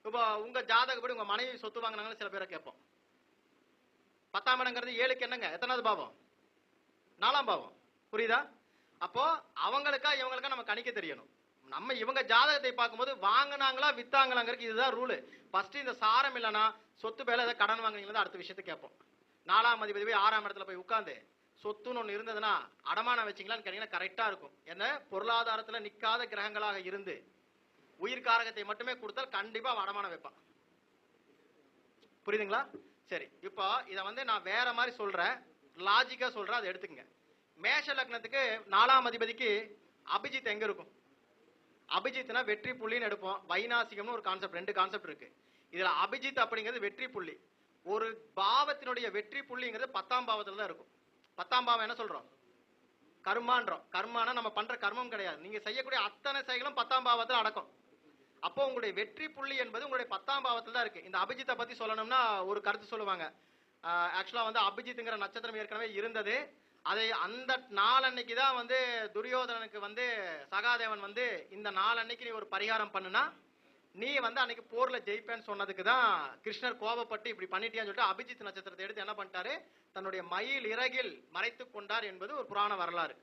இப்போ உங்க ஜாதகப்படி உங்க மனைவி சொத்து வாங்கினாங்கன்னு சில பேரை கேட்போம். 10ஆம் இடங்கிறது 7க்கு என்னங்க? எத்தனாவது பாவம்? 4ஆம் பாவம். புரியுதா? அப்போ அவங்களுக்கா இவங்களுக்கா நம்ம கணிக்க தெரியணும். நம்ம இவங்க ஜாதகத்தை பார்க்கும்போது வாங்கினாங்களா வித்தாங்களாங்கிறதுக்கு இதுதான் ரூலு. ஃபர்ஸ்ட் இந்த சாரம் இல்லைன்னா சொத்து பேல ஏதாவது கடன் வாங்குனீங்களா அடுத்த விஷயத்தை கேட்போம். 4ஆம் அதிபதி போய் 6ஆம் இடத்துல போய் உட்காந்து சொத்துன்னு ஒன்று இருந்ததுன்னா அடமானம் வச்சிங்களான்னு கேட்டீங்கன்னா கரெக்டா இருக்கும். என்ன பொருளாதாரத்துல நிக்காத கிரகங்களாக இருந்து உயிர் காரகத்தை மட்டுமே கொடுத்தால் கண்டிப்பா அவன் அடமானம் வைப்பான். புரியுதுங்களா? சரி, இப்போ இதை வந்து நான் வேற மாதிரி சொல்றேன், லாஜிக்கா சொல்றேன், அதை எடுத்துக்கங்க. மேஷ லக்னத்துக்கு 4ஆம் அதிபதிக்கு அபிஜித் எங்க இருக்கும்? அபிஜித்னா வெற்றி புள்ளின்னு எடுப்போம். வைநாசிகம்னு ஒரு கான்செப்ட், 2 கான்செப்ட் இருக்கு. இதுல அபிஜித் அப்படிங்கிறது வெற்றி புள்ளி. ஒரு பாவத்தினுடைய வெற்றி புள்ளிங்கிறது 10ஆம் பாவத்துல தான் இருக்கும். 10ஆம் பாவம் என்ன சொல்றோம்? கர்மான்றோம். கர்மானா நம்ம பண்ற கர்மம் கிடையாது. நீங்க செய்யக்கூடிய அத்தனை செயல்களும் 10ஆம் பாவத்துல அடக்கம். அப்போ உங்களுடைய வெற்றி புள்ளி என்பது உங்களுடைய 10ஆம் பாவத்துல தான் இருக்கு. இந்த அபிஜித்தை பத்தி சொல்லணும்னா ஒரு கருத்து சொல்லுவாங்க. ஆக்சுவலா வந்து அபிஜித்ங்கிற நட்சத்திரம் ஏற்கனவே இருந்தது. அதை அந்த நாள் அன்னைக்கு தான் வந்து துரியோதனனுக்கு வந்து சகாதேவன் வந்து இந்த நாள் அன்னைக்கு நீ ஒரு பரிகாரம் பண்ணுனா நீ வந்து அன்னைக்கு போர்ல ஜெயிப்பேன்னு சொன்னதுக்கு தான் கிருஷ்ணர் கோபப்பட்டு இப்படி பண்ணிட்டியான்னு சொல்லிட்டு அபிஜித் நட்சத்திரத்தை எடுத்து என்ன பண்ணிட்டாரு, தன்னுடைய மயில் இறகில் மறைத்து கொண்டார் என்பது ஒரு புராண வரலாறு.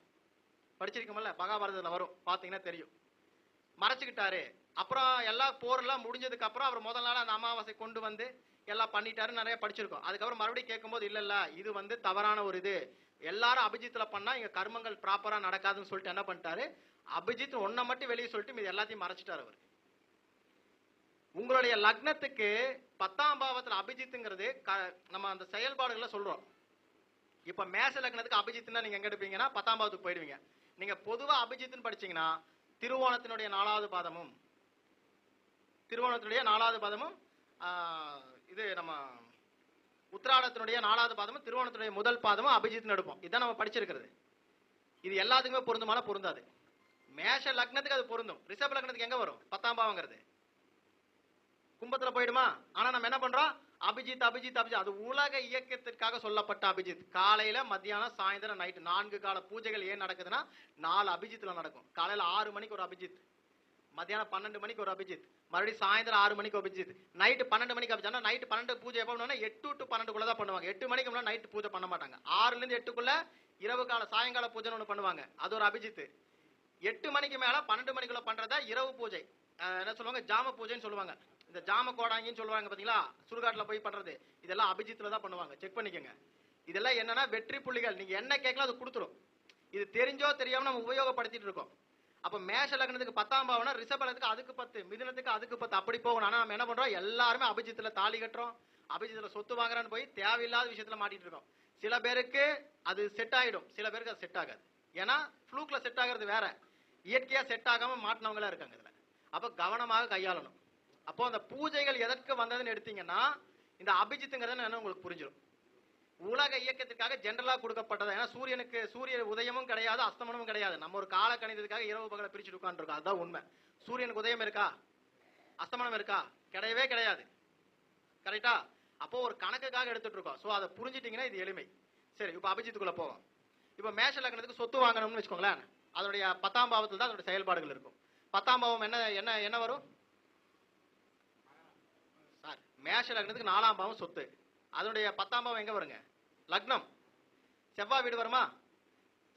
படிச்சிருக்கோம்ல, மகாபாரதத்துல வரும், பாத்தீங்கன்னா தெரியும். மறைச்சுக்கிட்டாரு. அப்புறம் எல்லாம் போர்லாம் முடிஞ்சதுக்கு அப்புறம் அவர் முதல் நாள் அந்த அமாவாசை கொண்டு வந்து எல்லாம் பண்ணிட்டாரு, நிறைய படிச்சிருக்கோம். அதுக்கப்புறம் மறுபடியும் கேட்கும்போது இல்ல இது வந்து தவறான ஒரு இது, எல்லாரும் அபிஜித்ல பண்ணா இங்க கர்மங்கள் ப்ராப்பரா நடக்காதுன்னு சொல்லிட்டு என்ன பண்ணிட்டாரு, அபிஜித் ஒன்ன மட்டும் வெளியே சொல்லிட்டு மீது எல்லாத்தையும் மறைச்சிட்டாரு அவர். உங்களுடைய லக்னத்துக்கு 10ஆம் பாவத்துல அபிஜித்ங்கிறது நம்ம அந்த செயல்பாடுகளை சொல்றோம். இப்ப மேஷ லக்னத்துக்கு அபிஜித்னா நீங்க எங்க எடுப்பீங்கன்னா 10ஆம் பாவத்துக்கு போயிடுவீங்க. நீங்க பொதுவா அபிஜித்னு படிச்சீங்கன்னா திருவோணத்தினுடைய 4வது பாதமும் இது நம்ம உத்திராடத்தினுடைய 4வது பாதமும் திருவோணத்தினுடைய முதல் பாதமும் அபிஜித்னு எடுப்போம். இதான் நம்ம படிச்சிருக்கிறது. இது எல்லாத்துக்குமே பொருந்துமான பொருந்தாது. மேஷ லக்னத்துக்கு அது பொருந்தும். ரிஷப லக்னத்துக்கு எங்க வரும்? 10ஆம் பாவங்கிறது கும்பத்துல போயிடுமா? ஆனா நம்ம என்ன பண்றோம், அபிஜித் அபிஜித் அபிஜித். அது உலக இயக்கத்திற்காக சொல்லப்பட்ட அபிஜித். காலையில மத்தியானம் சாயந்தரம் நைட்டு 4 கால பூஜைகள் ஏன் நடக்குதுன்னா 4 அபிஜித்ல நடக்கும். காலையில 6 மணிக்கு ஒரு அபிஜித், மத்தியானம் 12 மணிக்கு ஒரு அபிஜித், மறுபடியும் சாயந்தரம் 6 மணிக்கு அபிஜித், நைட்டு 12 மணிக்கு அபிஜித். நைட்டு 12 பூஜை எப்போ பண்ணுவாங்க? 8 to 12 தான் பண்ணுவாங்க. 8 மணிக்கு முன்னாடி நைட்டு பூஜை பண்ண மாட்டாங்க. 6ல இருந்து 8க்குள்ள இரவு கால சாயங்கால பூஜைன்னு ஒன்று பண்ணுவாங்க, அது ஒரு அபிஜித். 8 மணிக்கு மேல 12 மணிக்குள்ள பண்றதா இரவு பூஜை, என்ன சொல்லுவாங்க, ஜாம பூஜைன்னு சொல்லுவாங்க. இந்த ஜாம கோடாங்கின்னு சொல்லுவாங்க பாத்தீங்களா, சுடுகாட்டுல போய் பண்றது, இதெல்லாம் அபிஜித்ல தான் பண்ணுவாங்க. செக் பண்ணிக்கோங்க. இதெல்லாம் என்னன்னா வெற்றி புள்ளிகள். நீங்க என்ன கேட்கலாம் அது கொடுத்துரும். இது தெரிஞ்சோ தெரியாம நம்ம உபயோகப்படுத்திட்டு இருக்கோம். அப்ப மேஷ லக்னத்துக்கு 10ஆம் பாவம்னா ரிஷப லக்னத்துக்கு அதுக்கு 10, மிதுனத்துக்கு அதுக்கு 10, அப்படி போகணும். ஆனா நம்ம என்ன பண்றோம், எல்லாருமே அபிஜித்ல தாலி கட்டுறோம், அபிஜித்ல சொத்து வாங்குறான்னு போய் தேவையில்லாத விஷயத்துல மாட்டிட்டு இருக்கோம். சில பேருக்கு அது செட் ஆயிடும், சில பேருக்கு அது செட் ஆகாது. ஏன்னா ஃப்ளூக்ல செட் ஆகிறது வேற, இயற்கையா செட் ஆகாம மாட்டினவங்களா இருக்காங்க இதுல. அப்ப கவனமாக கையாளணும். அப்போ அந்த பூஜைகள் எதற்கு வந்ததுன்னு எடுத்தீங்கன்னா இந்த அபிஜித்துங்கிறது என்ன உங்களுக்கு புரிஞ்சிடும். உலக இயக்கத்திற்காக ஜெனரலா கொடுக்கப்பட்டது. ஏன்னா சூரிய உதயமும் கிடையாது, அஸ்தமனமும் கிடையாது. நம்ம ஒரு கால கணிதத்துக்காக இரவு பகலை பிரிச்சுட்டு உட்காந்துருக்கோம், அதுதான் உண்மை. சூரியனுக்கு உதயம் இருக்கா, அஸ்தமனம் இருக்கா? கிடையவே கிடையாது. கரெக்டா? அப்போ ஒரு கணக்குக்காக எடுத்துட்டு இருக்கோம். சோ அதை புரிஞ்சிட்டீங்கன்னா இது எளிமை. சரி, இப்ப அபிஜித்துக்குள்ள போவோம். இப்ப மேஷ லக்னத்துக்கு சொத்து வாங்கணும்னு வச்சுக்கோங்களேன், அதனுடைய 10ஆம் பாவத்தில் தான் அதனுடைய செயல்பாடுகள் இருக்கும். 10ஆம் பாவம் என்ன வரும் சார்? மேஷ லக்னத்துக்கு 4ஆம் பாவம் சொத்து, அதனுடைய 10ஆம் பாவம் எங்க வருங்க? லக்னம். செவ்வாய் வீடு வருமா?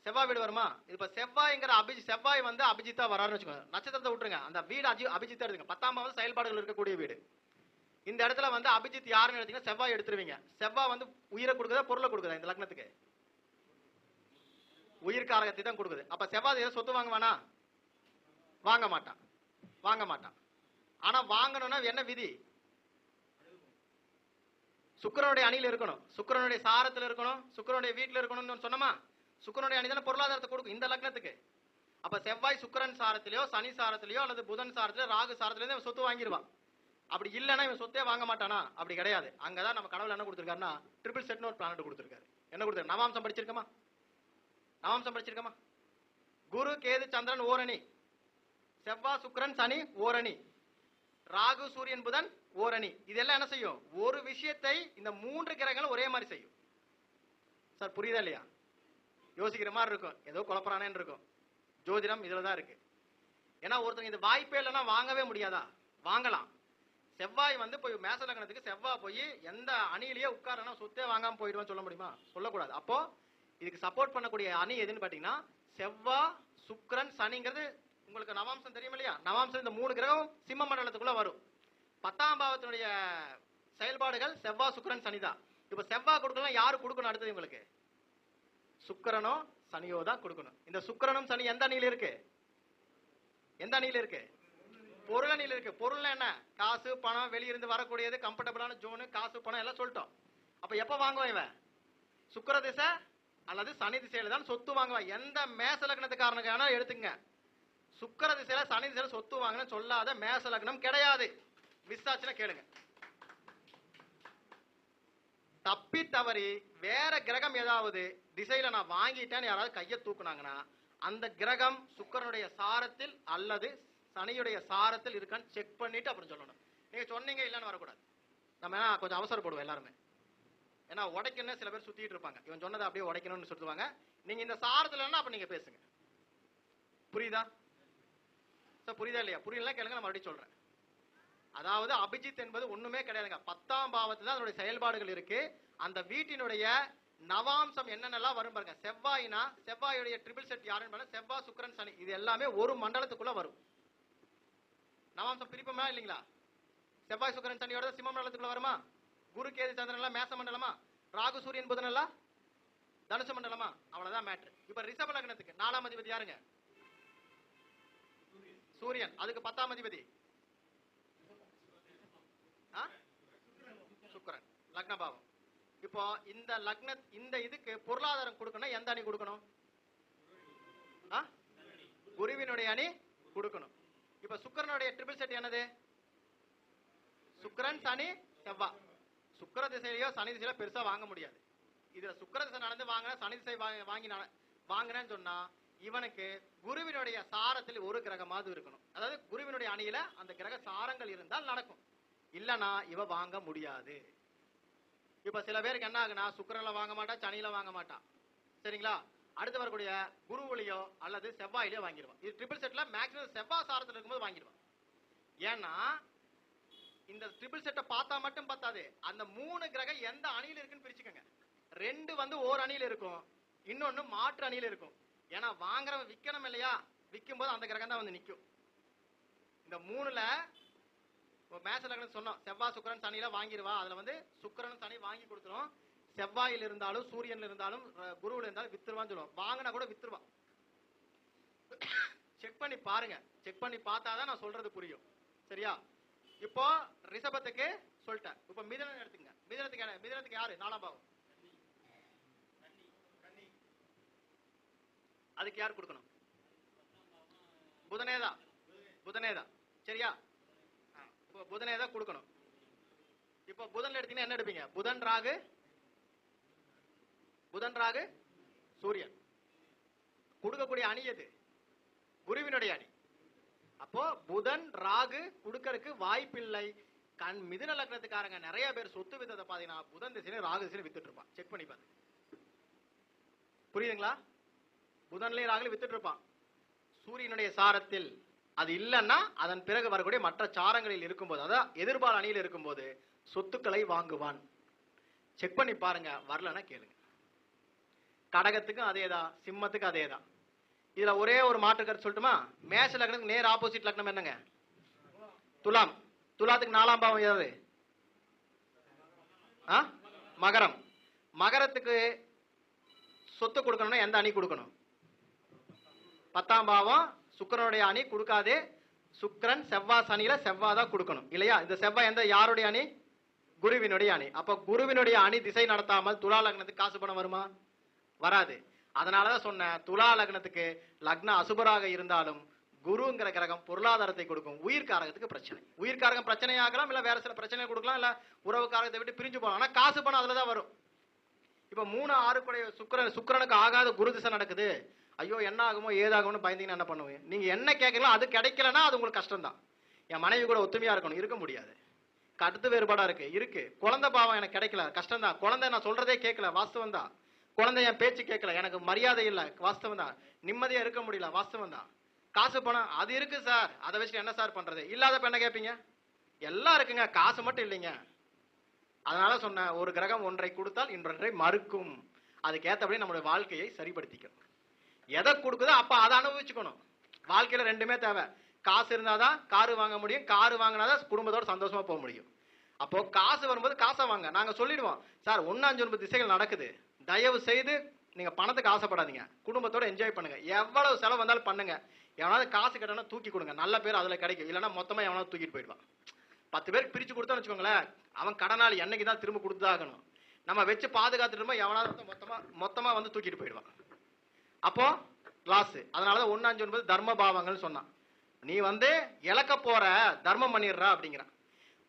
செவ்வாய் வீடு வருமா? இப்ப செவ்வாய்ங்கிற செவ்வாய் வந்து அபிஜித்தா வராருன்னு வச்சுக்கோங்க. நட்சத்திரத்தை விட்டுருங்க, அந்த வீடு அபிஜித்தா எடுத்துங்க. 10ஆம் பாவம் செயல்பாடுகள் இருக்கக்கூடிய வீடு. இந்த இடத்துல வந்து அபிஜித் யாருன்னு எடுத்தீங்கன்னா செவ்வாய் எடுத்துருவீங்க. செவ்வாய் வந்து உயிரை கொடுக்குதா பொருளை கொடுக்குதா? இந்த லக்னத்துக்கு உயிர் காரகத்தை தான் கொடுக்குது. அப்ப செவ்வாய் ஏதோ சொத்து வாங்குவானா? வாங்க மாட்டான். ஆனா வாங்கணும்னா என்ன விதி? சுக்கிரனுடைய அணியில் இருக்கணும், சுக்கிரனுடைய சாரத்தில் இருக்கணும், சுக்கிரனுடைய வீட்டில் இருக்கணும்னு சொன்னோமா? சுக்கிரனுடைய அணி தானே பொருளாதாரத்தை கொடுக்கும் இந்த லக்னத்துக்கு. அப்ப செவ்வாய் சுக்கிரன் சாரத்திலேயோ சனி சாரத்திலேயோ அல்லது புதன் சாரத்திலேயோ ராகு சாரத்திலேயோ சொத்து வாங்கிடுவான். அப்படி இல்லைன்னா இவன் சொத்தே வாங்க மாட்டானா? அப்படி கிடையாது. அங்கதான் நம்ம கடவுள் என்ன கொடுத்திருக்காருன்னா ட்ரிபிள் செட்னு ஒரு பிளானட் கொடுத்திருக்காரு. என்ன கொடுத்தாரு? நவாம்சம் படிச்சிருக்கமா? நவாம்சம் படிச்சிருக்கமா? குரு கேது சந்திரன் ஓரணி, செவ்வாய் சுக்கிரன் சனி ஓரணி, ராகு சூரியன் புதன் ஓரணி. இதெல்லாம் என்ன செய்யும்? ஒரு விஷயத்தை இந்த 3 கிரகங்களும் ஒரே மாதிரி செய்யும். சார் புரியுதா இல்லையா? யோசிக்கிற மாதிரி இருக்கும், ஏதோ குழப்பறானேன்னு இருக்கும். ஜோதிடம் இதுல தான் இருக்கு. ஏன்னா ஒருத்தங்க இது வாய்ப்பே இல்லைன்னா வாங்கவே முடியாதா? வாங்கலாம். செவ்வாய் வந்து போய் மேச லக்னத்துக்கு செவ்வாய் போய் எந்த அணியிலேயே உட்காரனா சொத்தே வாங்காம போயிடுவான்னு சொல்ல முடியுமா? சொல்லக்கூடாது. அப்போ இதுக்கு சப்போர்ட் பண்ணக்கூடிய அணி எதுன்னு பாத்தீங்கன்னா செவ்வாய் சுக்கிரன் சனிங்கிறது உங்களுக்கு நவாம்சம் தெரியும் இல்லையா? நவாம்சம் இந்த 3 கிரகம் சிம்ம மண்டலத்துக்குள்ள வரும். 10ஆம் பாவத்தினுடைய செயல்பாடுகள் செவ்வாய் சுக்கிரன் சனி தான். இப்ப செவ்வாய் கொடுக்கலாம், யாரு கொடுக்கணும் அடுத்தது? உங்களுக்கு சுக்கிரனோ சனியோ தான் கொடுக்கணும். இந்த சுக்கிரனும் சனி எந்த அணியில இருக்கு? எந்த அணியில இருக்கு? பொருள் அணியில இருக்கு. பொருள்னா என்ன? காசு பணம், வெளியிருந்து வரக்கூடியது, கம்ஃபர்டபுளான ஜோனு, காசு பணம் எல்லாம் சொல்லிட்டோம். அப்ப எப்ப வாங்குவான் இவன்? சுக்கிர திசை அல்லது சனி திசையில தான் சொத்து வாங்குவான். எந்த மேச லக்னத்துக்காரனுக்கான எடுத்துங்க, சுக்கிர திசையில சனி திசையில சொத்து வாங்கன்னு சொல்லாத மேச லக்னம் கிடையாது. விசாச்சுனா கேளுங்க. தப்பி தவறி வேற கிரகம் ஏதாவது திசையில நான் வாங்கிட்டேன்னு யாராவது கையை தூக்குனாங்கன்னா அந்த கிரகம் சுக்கிரனுடைய சாரத்தில் அல்லது சனியுடைய சாரத்தில் இருக்கான்னு செக் பண்ணிட்டு அப்புறம் சொல்லணும். நீங்க சொன்னீங்க இல்லன்னு வரக்கூடாது. நம்ம கொஞ்சம் அவசரப்படுவோம் எல்லாருமே. ஏன்னா உடைக்கணும்னு சில பேர் சுத்திட்டு இருப்பாங்க. இவன் சொன்னதை அப்படியே உடைக்கணும்னு சொல்லுவாங்க. நீங்க இந்த சாரத்துல அப்ப நீங்க பேசுங்க. புரியுதா சார்? புரியுதா இல்லையா? புரியல கேளுங்க, நான் மறுபடியும் சொல்றேன். அதாவது அபிஜித் என்பது ஒண்ணுமே கிடையாதுங்க. 10ஆம் பாவத்துல தான் அதனுடைய செயல்பாடுகள் இருக்கு. அந்த வீட்டினுடைய நவாம்சம் என்னென்னலாம் வரும் பாருங்க. செவ்வாய்னா செவ்வாயுடைய ட்ரிபிள் செட் யாருன்னு பாருங்க. செவ்வாய் சுக்கிரன் சனி இது எல்லாமே ஒரு மண்டலத்துக்குள்ள வரும். நவாம்சம் பிரிப்போமா இல்லைங்களா? செவ்வாய் சுக்கிரன் சனியோட சிம்ம மண்டலத்துக்குள்ள வருமா? குரு கேது சந்திரன் எல்லாம் மேச மண்டலமா? ராகு சூரியன் புதன் எல்லாம் தனுசு மண்டலமா? அவ்வளவுதான் மேட்ரு. இப்ப ரிஷப லக்னத்துக்கு 4ஆம் அதிபதி யாருங்க? சூரியன். அதுக்கு 10ஆம் அதிபதி சுக்கிரன், லக்ன பாவம். இப்போ இந்த லக்ன இந்த இதுக்கு பொருளாதாரம் கொடுக்கணும், எந்த அணி கொடுக்கணும்? குருவினுடைய அணி கொடுக்கணும். இப்ப சுக்கிரனுடைய ட்ரிபிள் செட் என்னது? சுக்கிரன் சனி செவ்வாய். சுக்கிர திசையிலயோ சனி திசையில பெருசா வாங்க முடியாது. இதுல சுக்கிர திசை நடந்து வாங்கினா சனி திசை வாங்கி வாங்கினேன்னு சொன்னா இவனுக்கு குருவினுடைய சாரத்தில் ஒரு கிரகமாவது இருக்கணும். அதாவது குருவினுடைய அணியில அந்த கிரக சாரங்கள் இருந்தால் நடக்கும். இல்லனா இவ வாங்க முடியாது. இப்ப சில பேருக்கு என்ன ஆகுனா சுக்கிரன்ல வாங்க மாட்டா, சனியில வாங்க மாட்டான். சரிங்களா? அடுத்து வரக்கூடிய குருவிலையோ அல்லது செவ்வாயிலையோ வாங்கிடுவான். இது ட்ரிபிள் செட்ல மேக்ஸிமம் செவ்வாய் சாரத்தில் இருக்கும்போது வாங்கிடுவான். ஏன்னா இந்த ட்ரிபிள் செட்டை பார்த்தா மட்டும் பத்தாது. அந்த 3 கிரகம் எந்த அணியில இருக்குன்னு பிரிச்சுக்கங்க. 2 வந்து ஓர் அணியில இருக்கும், இன்னொன்னு மாற்று அணியில இருக்கும். ஏன்னா வாங்குறவன் விற்கணும் இல்லையா? விற்கும் போது அந்த கிரகம் தான் வந்து நிற்கும். இந்த 3ல மேச லக்னம் சொன்னோம், செவ்வாய் சுக்கிரன் சனியில வாங்கிடுவா. அதுல வந்து சுக்கிரன் சனி வாங்கி கொடுத்துரும். செவ்வாயில் இருந்தாலும் சூரியன்ல இருந்தாலும் குருவில் இருந்தாலும் வித்துருவான்னு சொல்லுவோம். வாங்கினா கூட வித்துருவான். செக் பண்ணி பாருங்க. செக் பண்ணி பார்த்தாதான் நான் சொல்றது புரியும். சரியா? இப்போ ரிஷபத்துக்கு சொல்லிட்டேன். இப்ப மிதுனம் எடுத்துங்க. மிதுனத்துக்கு யாரு? 4ஆம் பாவம். அதுக்கு யார் கொடுக்கணும்? புதனேதான். புதனேதான். சரியா? இப்போ புதனேதான் கொடுக்கணும். இப்போ புதன் எடுத்தீங்கன்னா என்ன எடுப்பீங்க? புதன் ராகு சூரியன். கொடுக்கக்கூடிய அணி எது? குருவினுடைய அணி. அப்போ புதன் ராகு கொடுக்கறதுக்கு வாய்ப்பில்லை. மிதுன லக்னத்துக்காரங்க நிறைய பேர் சொத்து வித்ததை பாத்தீங்கன்னா புதன் திசையில ராகு திசையில வித்துட்டு இருப்பான். செக் பண்ணி பாருங்க. புரியுதுங்களா? புதன்லயும் ராகுல வித்துட்டு இருப்பான். சூரியனுடைய சாரத்தில் அது இல்லைன்னா அதன் பிறகு வரக்கூடிய மற்ற சாரங்களில் இருக்கும்போது, அதாவது எதிர்பால் அணியில் இருக்கும்போது சொத்துக்களை வாங்குவான். செக் பண்ணி பாருங்க. வரலன்னா கேளுங்க. கடகத்துக்கும் அதேதான், சிம்மத்துக்கும் அதேதான். இதுல ஒரே ஒரு மாற்று கருத்து சொல்லட்டுமா? மேஷ லக்னத்துக்கு நேர் ஆப்போசிட் லக்னம் என்னங்க? துலாம். துலாத்துக்கு 4ஆம் பாவம் ஏதாவது? மகரம். மகரத்துக்கு சொத்து கொடுக்கணும்னா எந்த அணி கொடுக்கணும்? 10ஆம் பாவம் சுக்கிரனுடைய அணி கொடுக்காதே. சுக்கிரன் செவ்வாய் சனியில செவ்வாய் தான் கொடுக்கணும் இல்லையா? இந்த செவ்வாய் எந்த யாருடைய அணி? குருவினுடைய அணி. அப்ப குருவினுடைய அணி திசை நடத்தாமல் துலா லக்னத்துக்கு காசு பணம் வருமா? வராது. அதனாலதான் சொன்ன துலா லக்னத்துக்கு லக்ன அசுபராக இருந்தாலும் குருங்கிற கிரகம் பொருளாதாரத்தை கொடுக்கும். உயிர்காரகத்துக்கு பிரச்சனை. உயிர்காரகம் பிரச்சனை ஆகலாம், இல்ல வேற சில பிரச்சனை கொடுக்கலாம், இல்ல உறவு காரகத்தை விட்டு பிரிஞ்சு போகலாம். ஆனா காசு பணம் அதுலதான் வரும். இப்ப 3, 6 கூடிய சுக்கிரனுக்கு ஆகாத குரு திசை நடக்குது. ஐயோ என்ன ஆகுமோ ஏதாகும்னு பயந்தீங்கன்னா என்ன பண்ணுவீங்க? நீங்க என்ன கேட்கலாம் அது கிடைக்கலன்னா அது உங்களுக்கு கஷ்டம் தான். என் மனைவி கூட ஒத்துமையா இருக்கணும், இருக்க முடியாது. கருத்து வேறுபாடா இருக்கு. குழந்தை பாவம் எனக்கு கிடைக்கல, கஷ்டம் தான். குழந்தை நான் சொல்றதே கேட்கல, வாஸ்தவம் தான். குழந்தை என் பேச்சு கேட்கல, எனக்கு மரியாதை இல்லை, வாஸ்தவம் தான். நிம்மதியா இருக்க முடியல, வாஸ்தவம் தான். காசு பணம் அது இருக்கு சார், அதை வச்சுட்டு என்ன சார் பண்றது? இல்லாதப்ப என்ன கேட்பீங்க? எல்லாம் இருக்குங்க, காசு மட்டும் இல்லைங்க. அதனால சொன்ன ஒரு கிரகம் ஒன்றை கொடுத்தால் இன்னொன்றை மறுக்கும். அதுக்கேற்றபடி நம்மளுடைய வாழ்க்கையை சரிப்படுத்திக்கணும். எதை கொடுக்குதோ அப்ப அதை அனுபவிச்சுக்கணும். வாழ்க்கையில ரெண்டுமே தேவை. காசு இருந்தாதான் காரு வாங்க முடியும், காரு வாங்கினாதான் குடும்பத்தோட சந்தோஷமா போக முடியும். அப்போ காசு வரும்போது காசை வாங்க. நாங்க சொல்லிடுவோம் சார், 1, 5, 9 திசைகள் நடக்குது, தயவு செய்து நீங்க பணத்துக்கு ஆசைப்படாதீங்க, குடும்பத்தோட என்ஜாய் பண்ணுங்க. எவ்வளவு செலவு வந்தாலும் பண்ணுங்க. எவனாவது காசு கேட்டா தூக்கி கொடுங்க, நல்ல பேர் அதுல கிடைக்கும். இல்லைன்னா மொத்தமா எவனாவது தூக்கிட்டு போயிடுவான். 10 பேருக்கு பிரிச்சு கொடுத்தோம்னு வச்சுக்கோங்களேன், அவன் கடனாளி என்னைக்கு தான் திரும்ப கொடுத்தாகணும். நம்ம வச்சு பாதுகாத்துட்டு எவனாவது மொத்தமா வந்து தூக்கிட்டு போயிடுவான். அப்போ லாஸ். அதனாலதான் 1, 5, 9 தர்ம பாவங்கள் சொன்னான். நீ வந்து இழக்க போற, தர்மம் பண்ணிடுறா அப்படிங்கிறான்.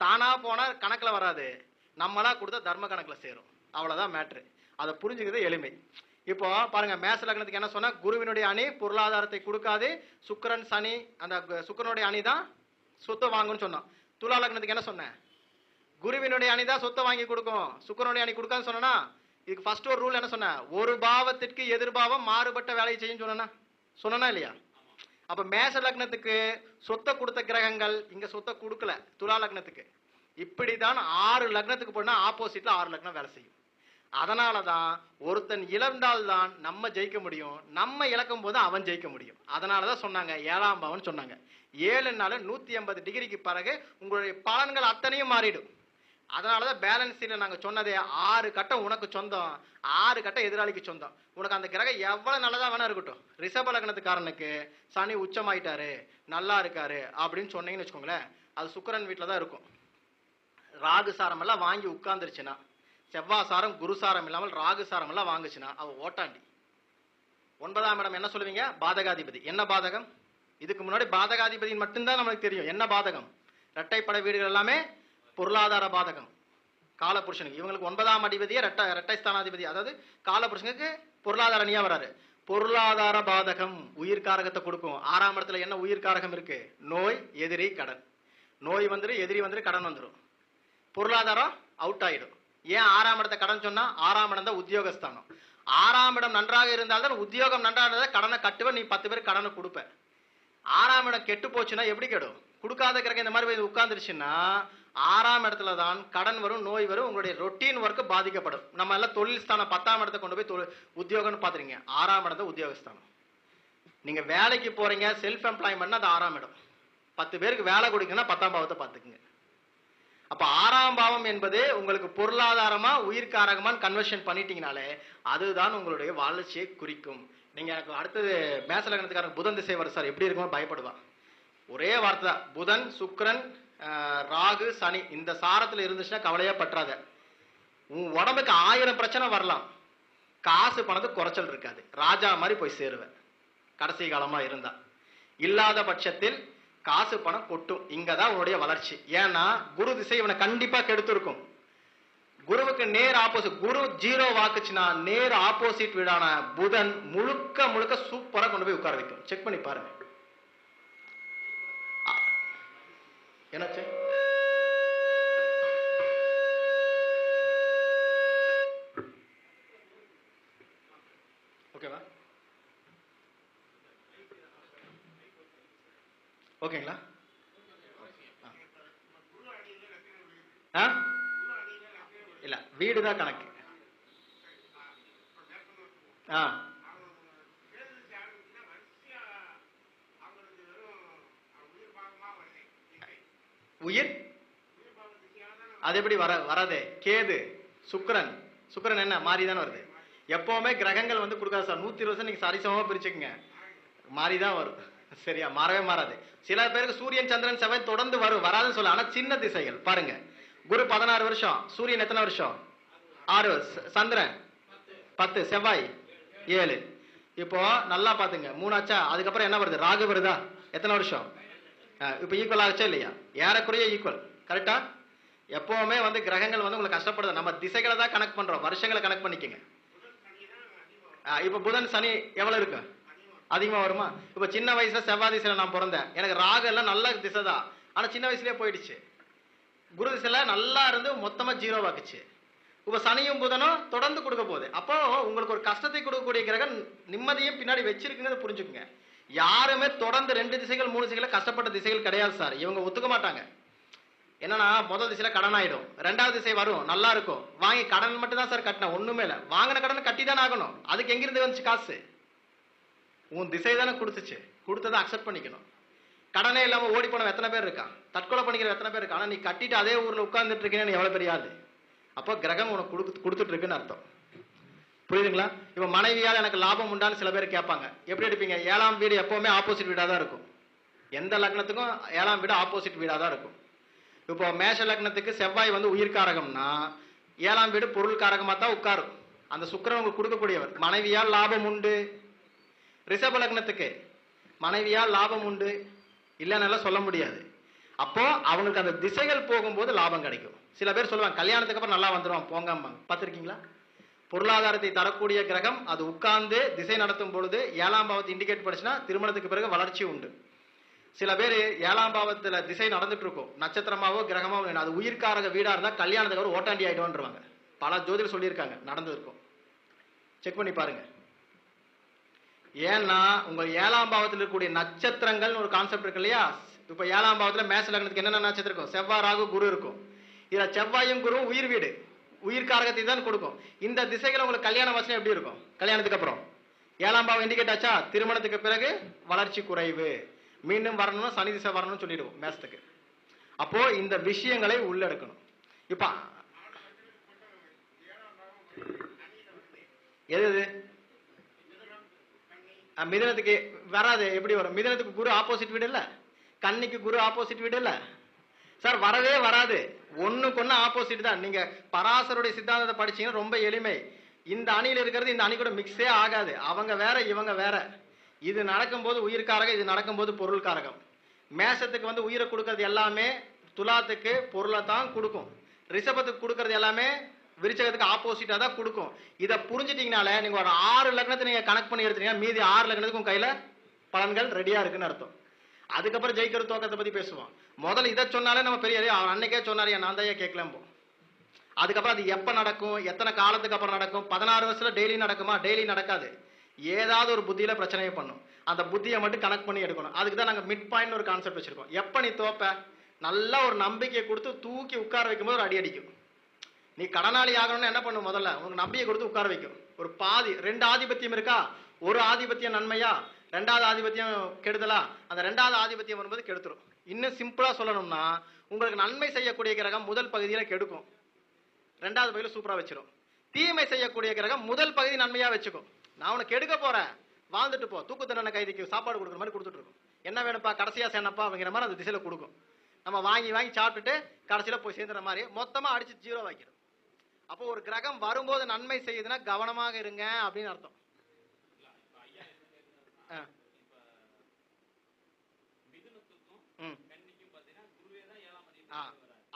தானா போனா கணக்குல வராது, நம்மளா கொடுத்தா தர்ம கணக்குல சேரும். அவ்வளவுதான் மேட்ரு. அதை புரிஞ்சுக்கிறது எளிமை. இப்போ பாருங்க, மேச லக்னத்துக்கு என்ன சொன்னா, குருவினுடைய அணி பொருளாதாரத்தை கொடுக்காது, சுக்கிரன் சனி அந்த சுக்கிரனுடைய அணி தான் சொத்தை வாங்குன்னு சொன்னான். துலா லக்னத்துக்கு என்ன சொன்னேன்? குருவினுடைய அணி தான் சொத்தை வாங்கி கொடுக்கும், சுக்கிரனுடைய அணி கொடுக்கான்னு சொன்னா. இதுக்கு ஃபர்ஸ்ட் ஒரு ரூல் என்ன சொன்ன? ஒரு பாவத்திற்கு எதிர்பாவம் மாறுபட்ட வேலையை செய்யும் சொன்னா இல்லையா? அப்ப மேச லக்னத்துக்கு சொத்தை கொடுத்த கிரகங்கள் இங்க சொத்தை கொடுக்கல. துலா லக்னத்துக்கு இப்படிதான் 6 லக்னத்துக்கு போனா ஆப்போசிட்ல 6 லக்னம் வேலை செய்யும். அதனாலதான் ஒருத்தன் இழந்தால்தான் நம்ம ஜெயிக்க முடியும், நம்ம இழக்கும் போது அவன் ஜெயிக்க முடியும். அதனாலதான் சொன்னாங்க 7ஆம் பாவம் சொன்னாங்க. 7 180 டிகிரிக்கு பிறகு உங்களுடைய பலன்கள் அத்தனையும் மாறிடும். அதனாலதான் பேலன்ஸ் நாங்க சொன்னதே 6 கட்டம் உனக்கு சொந்தம், 6 கட்டம் எதிராளிக்கு சொந்தம். உனக்கு அந்த கிரகம் எவ்வளவு நல்லதா வேணா இருக்கட்டும். ரிஷப லக்னத்துக்காரனுக்கு சனி உச்சமாயிட்டாரு, நல்லா இருக்காரு அப்படின்னு சொன்னீங்கன்னு வச்சுக்கோங்களேன், அது சுக்கிரன் வீட்டுல தான் இருக்கும். ராகு சாரம் எல்லாம் வாங்கி உட்கார்ந்துருச்சுன்னா, செவ்வாய் சாரம் குரு சாரம் இல்லாமல் ராகு சாரம் எல்லாம் வாங்குச்சுன்னா அவ ஓட்டாண்டி. 9ஆம் இடம் என்ன சொல்லுவீங்க? பாதகாதிபதி. என்ன பாதகம்? இதுக்கு முன்னாடி பாதகாதிபதி மட்டும்தான் நம்மளுக்கு தெரியும். என்ன பாதகம்? இரட்டைப்படை வீடுகள் எல்லாமே பொருளாதார பாதகம். காலபுருஷனுக்கு இவங்களுக்கு 9ஆம் அதிபதியே இரட்டை ஸ்தானாதிபதி, அதாவது காலபுருஷனுக்கு பொருளாதார அணியா வராரு. பொருளாதார பாதகம் உயிர்காரகத்தை கொடுக்கும். 6ஆம் இடத்துல என்ன உயிர்காரகம் இருக்கு? நோய், எதிரி, கடன். நோய் வந்துடும், எதிரி வந்துடும், கடன் வந்துடும், பொருளாதாரம் அவுட் ஆயிடும். ஏன் 6ஆம் இடத்தை கடன் சொன்னா? 6ஆம் இடம் தான் உத்தியோகஸ்தானம். 6ஆம் இடம் நன்றாக இருந்தால்தான் உத்தியோகம் நன்றாக இருந்தால் கடனை கட்டுவேன், நீ 10 பேர் கடனை கொடுப்ப. 6ஆம் இடம் கெட்டு போச்சுன்னா எப்படி கெடும்? கொடுக்காத கிரகம் இந்த மாதிரி உட்கார்ந்துருச்சுன்னா 6ஆம் இடத்துல தான் கடன் வரும், நோய் வரும், உங்களுடைய ரொட்டீன் ஒர்க் பாதிக்கப்படும். நம்ம எல்லாம் தொழில் ஸ்தானம் 10ஆம் இடத்தை கொண்டு போய் உத்தியோகம்னு பாத்துறீங்க. 6ஆம் இடம் தான் உத்தியோகஸ்தானம். நீங்க வேலைக்கு போறீங்க, செல்ஃப் எம்ப்ளாய்மெண்ட், அது 6ஆம் இடம். 10 பேருக்கு வேலை கொடுக்கணும்னா 10ஆம் பாவத்தை பாத்துக்குங்க. அப்ப 6ஆம் பாவம் என்பது உங்களுக்கு பொருளாதாரமா உயிர்காரகமான கன்வர்ஷன் பண்ணிட்டீங்கனாலே அதுதான் உங்களுடைய வளர்ச்சியை குறிக்கும். நீங்க எனக்கு அடுத்தது மேச லக்னத்துக்காரங்க புதன் திசை வர சார் எப்படி இருக்குமோ பயப்படுவா. ஒரே வார்த்தை தான், புதன் சுக்கிரன் ராகு சனி இந்த சாரத்துல இருந்துச்சுன்னா கவலையா பற்றாத. உன் உடம்புக்கு 1000 பிரச்சனை வரலாம், காசு பணத்துக்கு குறைச்சல் இருக்காது, ராஜா மாதிரி போய் சேருவேன் கடைசி காலமா இருந்தா. இல்லாத பட்சத்தில் காசு பணம் கொட்டும். இங்கதான் உன்னுடைய வளர்ச்சி. ஏன்னா குரு திசை இவனை கண்டிப்பா கெடுத்திருக்கும். குருவுக்கு நேர் ஆப்போசிட், குரு 0 வாக்குச்சுன்னா நேர் ஆப்போசிட் வீடான புதன் முழுக்க முழுக்க சூப்பரா கொண்டு போய் உட்கார வைக்கும். செக் பண்ணி பாருங்க. என்னாச்சு? ஓகேவா? ஓகேங்களா? இல்ல வீடுதான் கணக்கு. உயிர் அது எப்படி வராதே? கேது சுக்கிரன் என்ன மாறிதான் வருது. எப்பவுமே கிரகங்கள் வந்து கொடுக்காது சார். 120 நீங்க சரிசமமா பிரிச்சுக்கங்க, மாறிதான் வரும். சரியா? மாறவே மாறாது. சில பேருக்கு சூரியன் சந்திரன் செவ்வாய் தொடர்ந்து வராதுன்னு சொல்ல. ஆனா சின்ன திசைகள் பாருங்க. குரு 16 வருஷம், சூரியன் எத்தனை வருஷம்? 6, சந்திரன் 10, செவ்வாய் 7. இப்போ நல்லா பாத்துங்க, 3 ஆச்சா? அதுக்கப்புறம் என்ன வருது? ராகு வருதா? எத்தனை வருஷம்? இப்போ ஈக்குவல் ஆச்சா இல்லையா? ஏறக்குறைய ஈக்குவல். கரெக்டா? எப்பவுமே வந்து கிரகங்கள் வந்து உங்களுக்கு கஷ்டப்படுது. நம்ம திசைகளை தான் கனெக்ட் பண்றோம், வருஷங்களை கனெக்ட் பண்ணிக்கங்க. இப்ப புதன் சனி எவ்வளவு இருக்கு? அதிகமா வருமா? இப்ப சின்ன வயசுல செவ்வாய் திசையில நான் பிறந்தேன், எனக்கு ராகு எல்லாம் நல்ல திசை தான், ஆனா சின்ன வயசுலயே போயிடுச்சு. குரு திசையில நல்லா இருந்து மொத்தமா ஜீரோ ஆக்குச்சு. இப்ப சனியும் புதனும் தொடர்ந்து கொடுக்க போகுது. அப்போ உங்களுக்கு ஒரு கஷ்டத்தை கொடுக்கக்கூடிய கிரகம் நிம்மதியும் பின்னாடி வச்சிருக்குங்கிறத புரிஞ்சுக்குங்க. யாருமே தொடர்ந்து 2 திசைகள் 3 திசைகளை கஷ்டப்பட்ட திசைகள் கிடையாது சார். இவங்க ஒத்துக்க மாட்டாங்க. என்னன்னா முதல் திசையில கடன் ஆயிடும், 2வது திசை வரும் நல்லா இருக்கும், வாங்கி கடன் மட்டும் தான் சார் கட்டின, ஒண்ணுமே இல்ல. வாங்கின கடனை கட்டி தானே ஆகணும். அதுக்கு எங்கிருந்து வந்துச்சு காசு? உன் திசை தானே கொடுத்துச்சு, கொடுத்ததை அக்செப்ட் பண்ணிக்கணும். கடனே இல்லாம ஓடி போன எத்தனை பேர் இருக்கா? தற்கொலை பண்ணிக்கிற எத்தனை பேர் இருக்கா? ஆனா நீ கட்டிட்டு அதே ஊர்ல உட்கார்ந்துட்டு இருக்கீங்கன்னு எவ்வளவு பெரிய ஆளு? அப்போ கிரகம் உனக்கு கொடுத்துட்டு இருக்குன்னு அர்த்தம். புரியுதுங்களா? இப்ப மனைவியால் எனக்கு லாபம் உண்டான்னு சில பேர் கேட்பாங்க. எப்படி எடுப்பீங்க? 7ஆம் வீடு எப்பவுமே ஆப்போசிட் வீடா தான் இருக்கும். எந்த லக்னத்துக்கும் 7ஆம் வீடு ஆப்போசிட் வீடா தான் இருக்கும். இப்போ மேஷ லக்னத்துக்கு செவ்வாய் வந்து உயிர்காரகம்னா 7ஆம் வீடு பொருள் காரகமா தான் உட்காரும். அந்த சுக்கிரன் உங்களுக்கு கொடுக்கக்கூடியவர். மனைவியால் லாபம் உண்டு. ரிஷப லக்னத்துக்கு மனைவியால் லாபம் உண்டு, இல்லைன்னு சொல்ல முடியாது. அப்போ அவங்களுக்கு அந்த திசைகள் போகும்போது லாபம் கிடைக்கும். சில பேர் சொல்லுவாங்க கல்யாணத்துக்கு அப்புறம் நல்லா வந்துடும் போங்கம்மா. பார்த்துருக்கீங்களா? பொருளாதாரத்தை தரக்கூடிய கிரகம் அது உட்கார்ந்து திசை நடத்தும் பொழுது 7ஆம் பாவத்தை இண்டிகேட் பண்ணுச்சுன்னா திருமணத்துக்கு பிறகு வளர்ச்சி உண்டு. சில பேர் 7ஆம் பாவத்துல திசை நடந்துட்டு இருக்கும், நட்சத்திரமாவோ கிரகமாவோ, அது உயிர்காரக வீடா இருந்தா கல்யாணத்துக்கு அப்புறம் ஓட்டாண்டி ஆயிடும்ன்றவாங்க. பல ஜோதிடர் சொல்லியிருக்காங்க, நடந்திருக்கும். செக் பண்ணி பாருங்க. ஏன்னா உங்க 7ஆம் பாவத்தில் இருக்கக்கூடிய நட்சத்திரங்கள் ஒரு கான்செப்ட் இருக்கு இல்லையா? இப்ப 7ஆம் பாவத்துல மேஷ லக்னத்துக்கு என்னென்ன நட்சத்திரம் இருக்கும்? செவ்வாய் ராகு குரு இருக்கும். இதுல செவ்வாயும் குரு உயிர் வீடு, உயிர்காரகத்தை தான் கொடுக்கும். இந்த திசைகள் உங்களுக்கு கல்யாண வசனம் எப்படி இருக்கும்? கல்யாணத்துக்கு அப்புறம் 7ஆம் பாவம் இண்டிகேட் ஆச்சா? திருமணத்துக்கு பிறகு வளர்ச்சி குறைவு, மீண்டும் வரணும், சனி திசை வரணும்னு சொல்லிடுவோம் மேஷத்துக்கு. அப்போ இந்த விஷயங்களை உள்ளெடுக்கணும். இப்ப எது மிதனத்துக்கு வராது? எப்படி வரும்? மிதனத்துக்கு குரு ஆப்போசிட் வீடு இல்ல, கன்னிக்கு குரு ஆப்போசிட் வீடு இல்ல சார், வரவே வராது. ஒண்ணுக்கு ஒண்ணு ஆப்போசிட் தான். நீங்க பராசருடைய சித்தாந்தத்தை படிச்சீங்கன்னா ரொம்ப எளிமை. இந்த அணியில இருக்கிறது இந்த அணி கூட மிக்ஸே ஆகாது. அவங்க வேற இவங்க வேற. இது நடக்கும்போது உயிர்காரகம், இது நடக்கும்போது பொருள் காரகம். மேஷத்துக்கு வந்து உயிரை கொடுக்கறது எல்லாமே துலாத்துக்கு பொருளை தான் கொடுக்கும். ரிஷபத்துக்கு கொடுக்கறது எல்லாமே விருச்சகத்துக்கு ஆப்போசிட்டா தான் கொடுக்கும். இதை புரிஞ்சுட்டீங்கனால நீங்க ஒரு 6 லக்னத்தை நீங்க கனெக்ட் பண்ணி எடுத்தீங்கன்னா மீதி 6 லக்னத்துக்கும் கையில பலன்கள் ரெடியா இருக்குன்னு அர்த்தம். அதுக்கப்புறம் ஜெயிக்கிற தோக்கத்தை பத்தி பேசுவோம். முதல்ல இதை சொன்னாலே நம்ம பெரிய அவர் அன்னைக்கே சொன்னாரு, நான் தான் கேட்கலாம். அதுக்கப்புறம் அது எப்ப நடக்கும், எத்தனை காலத்துக்கு அப்புறம் நடக்கும்? 16 வருஷத்துல டெய்லி நடக்குமா? டெய்லி நடக்காது. ஏதாவது ஒரு புத்தியில பிரச்சனையை பண்ணும். அந்த புத்தியை மட்டும் கனெக்ட் பண்ணி எடுக்கணும். அதுக்கு தான் நாங்க மிட் பாயிண்ட் ஒரு கான்செப்ட் வச்சிருக்கோம். எப்ப நீ தோப்ப, நல்லா ஒரு நம்பிக்கையை கொடுத்து தூக்கி உட்கார வைக்கும்போது ஒரு அடி அடிக்கும். நீ கடனாளி ஆகணும்னு என்ன பண்ணும்? முதல்ல உனக்கு நம்பிக்கை கொடுத்து உட்கார வைக்கும். ஒரு பாதி 2 ஆதிபத்தியம் இருக்கா? ஒரு ஆதிபத்தியம் நன்மையா, 2வது ஆதிபத்தியம் கெடுதலா? அந்த 2வது ஆதிபத்தியம் வரும்போது கெடுத்துரும். இன்னும் சிம்பிளா சொல்லணும்னா உங்களுக்கு நன்மை செய்யக்கூடிய கிரகம் முதல் பகுதியில கெடுக்கும், 2வது பகுதியில சூப்பரா வச்சிடும். தீமை செய்யக்கூடிய கிரகம் முதல் பகுதி நன்மையா வச்சுக்கும். நான் உனக்கு கெடுக்க போறேன், வாழ்ந்துட்டு போ, தூக்கு தண்டனை கைதிக்கு சாப்பாடு கொடுக்குற மாதிரி கொடுத்துட்டு இருக்கும். என்ன வேணும்ப்பா, கடைசியா சேனப்பா அப்படிங்கிற மாதிரி அந்த திசையில கொடுக்கும். நம்ம வாங்கி வாங்கி சாப்பிட்டுட்டு கடைசியில போய் சேர்ந்துற மாதிரி மொத்தமா அடிச்சு ஜீரோ வைக்கிறோம். அப்போ ஒரு கிரகம் வரும்போது நன்மை செய்யுதுன்னா கவனமாக இருங்க அப்படின்னு அர்த்தம்.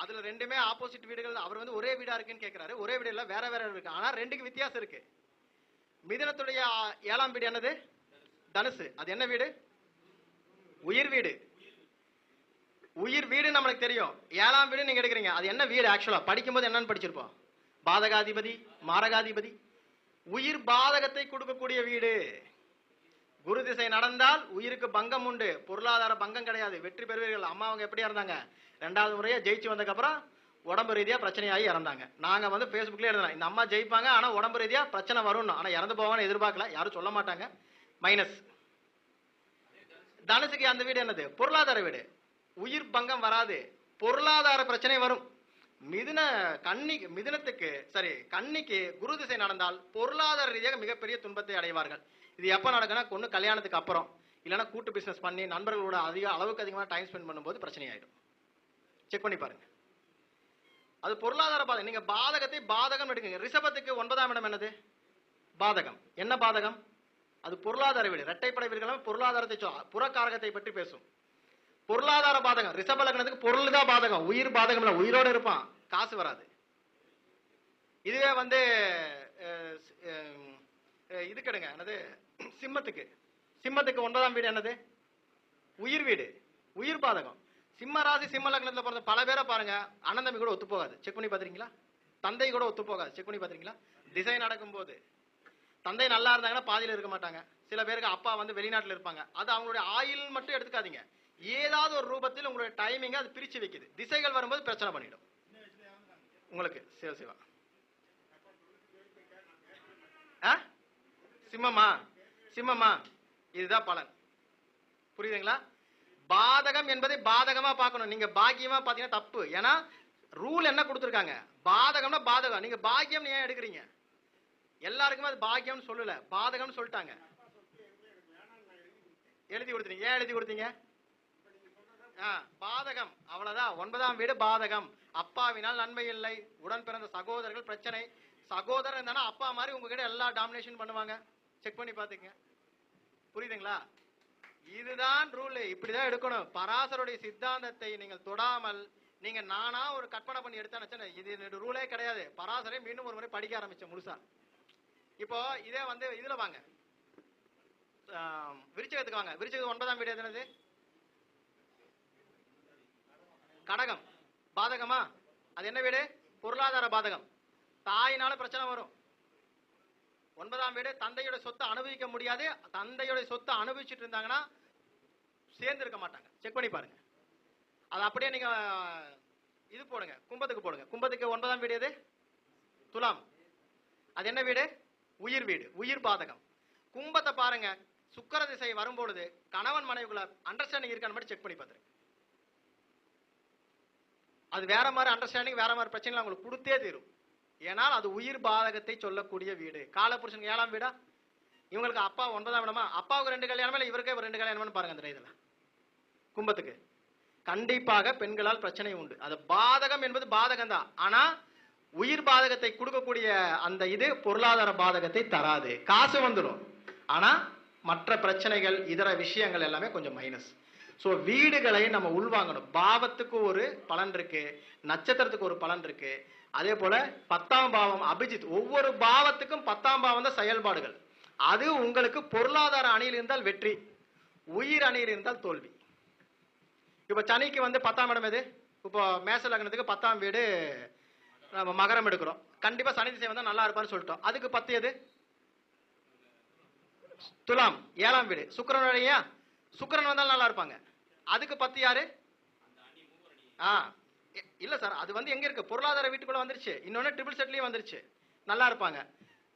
அதுல 2மே ஆப்போசிட் வீடுகள். அவர் வந்து ஒரே வீடா இருக்குன்னு கேட்கிறாரு. ஒரே வீடு இல்ல, வேற வேற இருக்கு. ஆனா 2க்கு வித்தியாசம் இருக்கு. மிதுனத்துடைய 7ஆம் வீடு என்னது? தனுசு. அது என்ன வீடு? உயிர் வீடு. உயிர் வீடு நம்மளுக்கு தெரியும். 7ஆம் வீடு நீங்க எடுக்கிறீங்க, அது என்ன வீடு? ஆக்சுவலா படிக்கும்போது என்னன்னு படிச்சிருப்போம்? பாதகாதிபதி, மாரகாதிபதி. உயிர் பாதகத்தை கொடுக்கக்கூடிய வீடு. குரு திசை நடந்தால் உயிருக்கு பங்கம் உண்டு, பொருளாதார பங்கம் கிடையாது, வெற்றி பெறுவீர்கள். அம்மா அவங்க எப்படியா இருந்தாங்க? 2வது முறையா ஜெயிச்சு வந்ததுக்கு அப்புறம் உடம்பு ரீதியா பிரச்சனையாகி இறந்தாங்க. நாங்க வந்து Facebookல எழுதலாம், இந்த அம்மா ஜெயிப்பாங்க ஆனா உடம்பு ரீதியா பிரச்சனை வரும்னு. ஆனா இறந்து போவான்னு எதிர்பார்க்கல, யாரும் சொல்ல மாட்டாங்க. மைனஸ். தனுசுக்கு அந்த வீடு என்னது? பொருளாதார வீடு. உயிர் பங்கம் வராது, பொருளாதார பிரச்சனை வரும். கன்னிக்கு குரு திசை நடந்தால் பொருளாதார ரீதியாக மிகப்பெரிய துன்பத்தை அடைவார்கள். இது எப்ப நடக்குன்னா ஒண்ணு கல்யாணத்துக்கு அப்புறம், இல்லைன்னா கூட்டு பிசினஸ் பண்ணி நண்பர்களோட அளவுக்கு அதிகமாக டைம் ஸ்பெண்ட் பண்ணும்போது பிரச்சனை ஆயிடும். செக் பண்ணி பாருங்க. அது பொருளாதார பாதகம். நீங்க பாதகத்தை பாதகம் எடுக்குங்க. ரிஷபத்துக்கு 9ஆம் இடம் என்னது? பாதகம். என்ன பாதகம்? அது பொருளாதார வீடு. இரட்டைப்படை வீடுகள் பொருளாதாரத்தை புறக்காரகத்தை பற்றி பேசும். பொருளாதார பாதகம் ரிஷப லக்னத்துக்கு பொருள் தான் பாதகம், உயிர் பாதகம் இல்ல. உயிரோட இருப்பான், காசு வராது. இதுவே வந்து இது கெடுங்க என்னது, சிம்மத்துக்கு 9ஆம் வீடு என்னது, உயிர் வீடு, உயிர் பாதகம். சிம்ம ராசி சிம்ம லக்னத்துல பிறந்த பல பேரை பாருங்க, அண்ணன் தம்பி கூட ஒத்து போகாது, செக் பண்ணி பாத்திருக்கீங்களா? தந்தை கூட ஒத்து போகாது, செக் பண்ணி பாத்திருக்கீங்களா? திசை நடக்கும் போது தந்தை நல்லா இருந்தாங்கன்னா பாதியில இருக்க மாட்டாங்க. சில பேருக்கு அப்பா வந்து வெளிநாட்டுல இருப்பாங்க. அது அவங்களுடைய ஆயில் மட்டும் எடுத்துக்காதீங்க, ஏதாவது ஒரு ரூபத்தில் உங்களுடைய டைமிங் அது பிரிச்சு வைக்குது. திசைகள் வரும்போது பிரச்சனை பண்ணிடும் உங்களுக்கு. சிவா சிம்மமா இதுதான் பலன், புரியுதுங்களா? பாதகம் என்பதை பாதகமா பார்க்கணும். நீங்க பாக்கியமா பாத்தீங்கன்னா தப்பு. ஏன்னா ரூல் என்ன கொடுத்துருக்காங்க, பாதகம்னா பாதகம். நீங்க பாக்கியம் ஏன் எடுக்கிறீங்க? எல்லாருக்குமே அது பாக்கியம்னு சொல்லல, பாதகம்னு சொல்லிட்டாங்க. எழுதி கொடுத்தீங்க. ஏன் எழுதி கொடுத்தீங்க? பாதகம், அவ்வளவுதான். 9ஆம் வீடு பாதகம். அப்பாவினால் நன்மை இல்லை, உடன் பிறந்த சகோதரர்கள் பிரச்சனை. சகோதரர் இருந்தானா அப்பா மாதிரி உங்ககிட்ட எல்லா டாமினேஷன் பண்ணுவாங்க, செக் பண்ணி பாத்துங்க. புரியுதுங்களா? இதுதான் ரூல், இப்படிதான் எடுக்கணும். பராசருடைய சித்தாந்தத்தை நீங்கள் தொடாமல் நீங்க நானா ஒரு கற்பனை பண்ணி எடுத்தா இது ரூலே கிடையாது. பராசரை மீண்டும் ஒரு முறை படிக்க ஆரம்பிச்சேன் முழுசா. இப்போ இதே வந்து இதுல வாங்க, விருச்சிகத்துக்கு வாங்க. விருச்சிகத்துக்கு 9ஆம் வீடு என்னது? கடகம். பாதகமா? அது என்ன வீடு? பொருளாதார பாதகம். தாயினால பிரச்சனை வரும். 9ஆம் வீடு தந்தையோட சொத்தை அனுபவிக்க முடியாது. தந்தையோட சொத்தை அனுபவிச்சுட்டு இருந்தாங்கன்னா சேர்ந்து இருக்க மாட்டாங்க, செக் பண்ணி பாருங்க. அது அப்படியே நீங்க இது போடுங்க, கும்பத்துக்கு போடுங்க. கும்பத்துக்கு 9ஆம் வீடு எது? துலாம். அது என்ன வீடு? உயிர் வீடு, உயிர் பாதகம். கும்பத்தை பாருங்க, சுக்கிர திசை வரும்பொழுது கணவன் மனைவிக்குள்ள அண்டர்ஸ்டாண்டிங் இருக்கான்னு மட்டும் செக் பண்ணி பாத்துருங்க. அது வேற மாதிரி அண்டர்ஸ்டாண்டிங், வேற மாதிரி பிரச்சனை உங்களுக்கு கொடுத்தே தீரும். ஏனால் அது உயிர் பாதகத்தை சொல்லக்கூடிய வீடு. காலபுருஷனுக்கு 7ஆம் வீடா? இவங்களுக்கு அப்பா 9ஆம் வீடமா? அப்பாவுக்கு 2 கல்யாணம் இல்லை, இவருக்கே 2 கல்யாணம் பாருங்க. அந்த இதுல கும்பத்துக்கு கண்டிப்பாக பெண்களால் பிரச்சனை உண்டு. அது பாதகம் என்பது பாதகம் தான். ஆனா உயிர் பாதகத்தை கொடுக்கக்கூடிய அந்த இது பொருளாதார பாதகத்தை தராது. காசு வந்துடும், ஆனா மற்ற பிரச்சனைகள் இதர விஷயங்கள் எல்லாமே கொஞ்சம் மைனஸ். ஸோ வீடுகளை நம்ம உள்வாங்கணும். பாவத்துக்கு ஒரு பலன் இருக்கு, நட்சத்திரத்துக்கு ஒரு பலன் இருக்கு. அதே போல 10ஆம் பாவம் அபிஜித், ஒவ்வொரு பாவத்துக்கும் 10ஆம் பாவம் தான் செயல்பாடுகள். அது உங்களுக்கு பொருளாதார அணியில் இருந்தால் வெற்றி, உயிர் அணியில் இருந்தால் தோல்வி. இப்ப சனிக்கு வந்து 10ஆம் இடம் எது? இப்போ மேச லக்னத்துக்கு 10ஆம் வீடு நம்ம மகரம் எடுக்கிறோம். கண்டிப்பா சனி திசை வந்தா நல்லா இருப்பான்னு சொல்லிட்டோம். அதுக்கு 10 எது? துலாம். 7ஆம் வீடு சுக்கிரனுடைய, சுக்கிரன் வந்தாலும் நல்லா இருப்பாங்க. அதுக்கு 10 யாரு? இல்ல சார், அது வந்து எங்க இருக்கு? பொருளாதார வீட்டுக்குள்ள வந்துருச்சு. இன்னொன்னு ட்ரிபிள் செட்லயும் வந்துருச்சு, நல்லா இருப்பாங்க.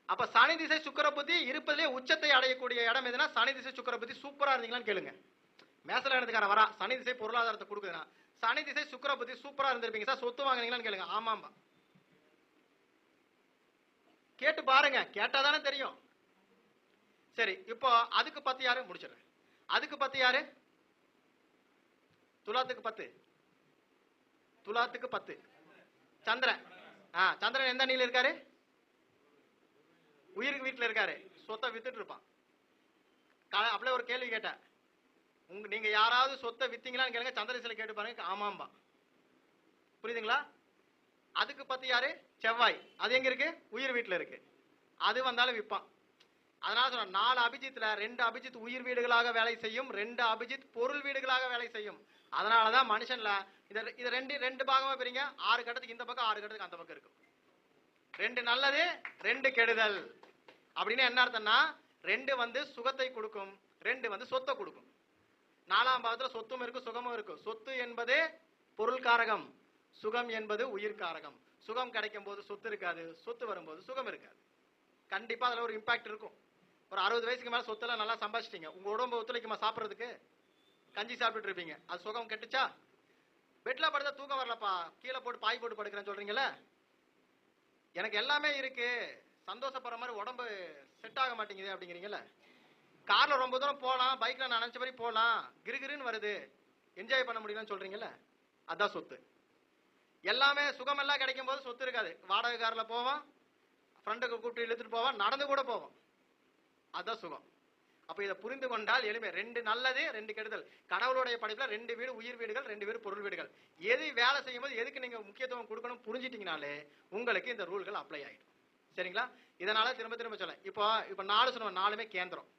அப்ப சனி திசை சுக்கிர புத்தி இருப்பதிலே உச்சத்தை அடையக்கூடிய இடம் எதுனா சனி திசை சுக்கிர புத்தி. சூப்பரா இருந்தீங்களான்னு கேளுங்க. மேசல இடத்துக்கார வரா, சனி திசை பொருளாதாரத்தை கொடுக்குதுன்னா சனி திசை சுக்கிர புத்தி சூப்பரா இருந்திருப்பீங்க சார், சொத்து வாங்குனீங்களான்னு கேளுங்க. ஆமாம்பா, கேட்டு பாருங்க, கேட்டாதானே தெரியும். சரி, இப்போ அதுக்கு 10 யாரு? முடிச்சிடுறேன். அதுக்கு 10 யாரு? துலாத்துக்கு 10. துலாத்துக்கு 10 சந்திரன். சந்திரன் எந்த அணியில இருக்காரு? உயிருக்கு வீட்டுல இருக்காரு. சொத்தை வித்துட்டு இருப்பான். அப்படியே ஒரு கேள்வி கேட்டேன், நீங்க யாராவது சொத்தை வித்தீங்களான்னு கேளுங்க, சந்திரசில கேட்டு பாருங்க. ஆமாம்பா, புரியுதுங்களா? அதுக்கு 10 யாரு? செவ்வாய். அது எங்க இருக்கு? உயிர் வீட்டுல இருக்கு. அது வந்தாலும் விற்பான். அதனால சொன்ன 4 அபிஜித்ல 2 அபிஜித் உயிர் வீடுகளாக வேலை செய்யும், 2 அபிஜித் பொருள் வீடுகளாக வேலை செய்யும். அதனாலதான் மனுஷன்ல இத ரெண்டு பாகமா பிரிங்க. 6 கட்டத்துக்கு இந்த பக்கம், 6 கட்டத்துக்கு அந்த பக்கம் இருக்கும். 2 நல்லது, 2 கெடுதல். அப்படின்னு என்ன அர்த்தம்னா 2 வந்து சுகத்தை கொடுக்கும், 2 வந்து சொத்தை கொடுக்கும். 4ஆம் பாவத்துல சொத்தும் இருக்கு, சுகமும் இருக்கு. சொத்து என்பது பொருள் காரகம், சுகம் என்பது உயிர் காரகம். சுகம் கிடைக்கும் போது சொத்து இருக்காது, சொத்து வரும்போது சுகம் இருக்காது. கண்டிப்பா அதுல ஒரு இம்பாக்ட் இருக்கும். ஒரு 60 வயசுக்கு மேல சொத்தெல்லாம் நல்லா சம்பாதிச்சிட்டீங்க, உங்க உடம்பு ஒத்துழைக்குமா சாப்பிட்றதுக்கு? கஞ்சி சாப்பிட்டு இருப்பீங்க, அது சுகம் கெட்டுச்சா? பெட்ல படுத்தா தூக்கம் வரலப்பா, கீழே போட்டு பாய் போட்டு படுக்கிறேன்னு சொல்றீங்கல்ல. எனக்கு எல்லாமே இருக்கு, சந்தோஷப்படுற மாதிரி உடம்பு செட் ஆக மாட்டேங்குது அப்படிங்கிறீங்கல்ல. கார்ல ரொம்ப தூரம் போகலாம், பைக்ல நான் நினைச்ச மாதிரி போகலாம், கிருகிருன்னு வருது, என்ஜாய் பண்ண முடியலன்னு சொல்றீங்கல்ல, அதான் சொத்து. எல்லாமே சுகம் எல்லாம் கிடைக்கும் போது சொத்து இருக்காது. வாடகை கார்ல போவான், ஃப்ரெண்டுக்கு கூப்பிட்டு இழுத்துட்டு போவான், நடந்து கூட போவோம், அதான் சுகம். அப்ப இதை புரிந்து கொண்டால் எளிமை. 2 நல்லது 2 கெடுதல். கடவுளுடைய படைப்புல 2 வீடு உயிர் வீடுகள், 2 வீடு பொருள் வீடுகள். எது வேலை செய்யும் போது எதுக்கு நீங்க முக்கியத்துவம் கொடுக்கணும் புரிஞ்சிட்டீங்கனாலே உங்களுக்கு இந்த ரூல்கள் அப்ளை ஆயிடும். சரிங்களா? இதனால திரும்ப திரும்ப சொல்ல இப்போ 4 சொன்ன 4மே கேந்திரம்,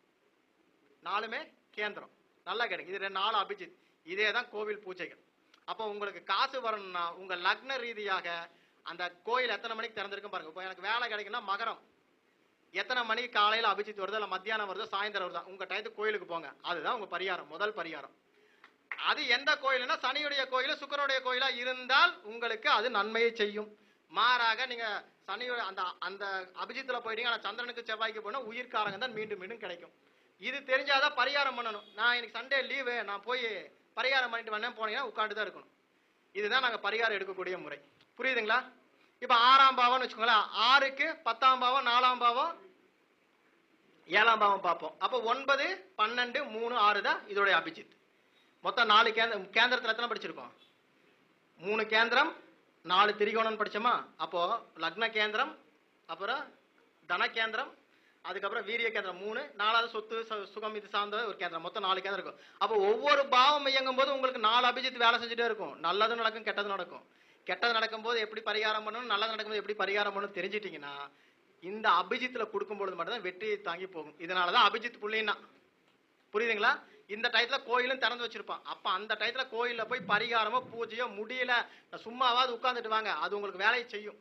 4மே கேந்திரம் நல்லா கிடைக்கும். இது 4 அபிஜித். இதே தான் கோவில் பூஜைகள். அப்போ உங்களுக்கு காசு வரணும்னா உங்க லக்ன ரீதியாக அந்த கோயில் எத்தனை மணிக்கு திறந்திருக்கும் பாருங்க. இப்போ எனக்கு வேலை கிடைக்குன்னா மகரம் எத்தனை மணிக்கு காலையில் அபிஜித் வருதோ இல்லை மத்தியானம் வருதோ சாயந்தரம் வருதோ உங்க டயத்துக்கு கோயிலுக்கு போங்க. அதுதான் உங்க பரிகாரம், முதல் பரிகாரம். அது எந்த கோயிலுன்னா சனியுடைய கோயில் சுக்கிரனுடைய கோயிலா இருந்தால் உங்களுக்கு அது நன்மையை செய்யும். மாறாக நீங்க சனியோட அந்த அந்த அபிஜித்துல போயிட்டீங்க, ஆனால் சந்திரனுக்கு செவ்வாய்க்கு போனா உயிர்காரங்க தான் மீண்டும் மீண்டும் கிடைக்கும். இது தெரிஞ்சாதான் பரிகாரம் பண்ணணும். நான் எனக்கு சண்டே லீவு நான் போய் பரிகாரம் பண்ணிட்டு வந்தேன் போனீங்கன்னா உட்காந்து தான் இருக்கணும். இதுதான் நாங்கள் பரிகாரம் எடுக்கக்கூடிய முறை. புரியுதுங்களா? இப்போ 6ஆம் பாவம்னு வச்சுக்கோங்களேன். 6க்கு 10ஆம் பாவம் 4ஆம் பாவம் 7ஆம் பாவம் பார்ப்போம். அப்போ 9, 12, 3, 6 தான் இதோடைய அபிஜித். மொத்தம் 4 கேந்திரத்தில் எத்தனை படிச்சிருக்கோம்? 3 கேந்திரம் 4 திரிகோணம் படிச்சோமா? அப்போ லக்ன கேந்திரம், அப்புறம் தன கேந்திரம், அதுக்கப்புறம் வீரிய கேந்திரம் 3, 4வது சொத்து சுகம் இது சார்ந்த ஒரு கேந்திரம். மொத்தம் 4 கேந்திரம் இருக்கும். அப்போ ஒவ்வொரு பாவம் இயங்கும் போது உங்களுக்கு 4 அபிஜித் வேலை செஞ்சுட்டே இருக்கும். நல்லது நடக்கும், கெட்டது நடக்கும். கெட்டது நடக்கும்போது எப்படி பரிகாரம் பண்ணணும், நல்லது நடக்கும்போது எப்படி பரிகாரம் பண்ணணும் தெரிஞ்சிட்டீங்கன்னா இந்த அபிஜித்தில் கொடுக்கும்பொழுது மட்டும்தான் வெற்றியை தாங்கி போகும். இதனாலதான் அபிஜித் புள்ளின்னா புரியுதுங்களா? இந்த டயத்துல கோயிலும் திறந்து வச்சிருப்பான். அப்ப அந்த டயத்துல கோயில்ல போய் பரிகாரமோ பூஜையோ முடியல சும்மாவாது உட்கார்ந்துட்டு வாங்க, அது உங்களுக்கு வேலையை செய்யும்.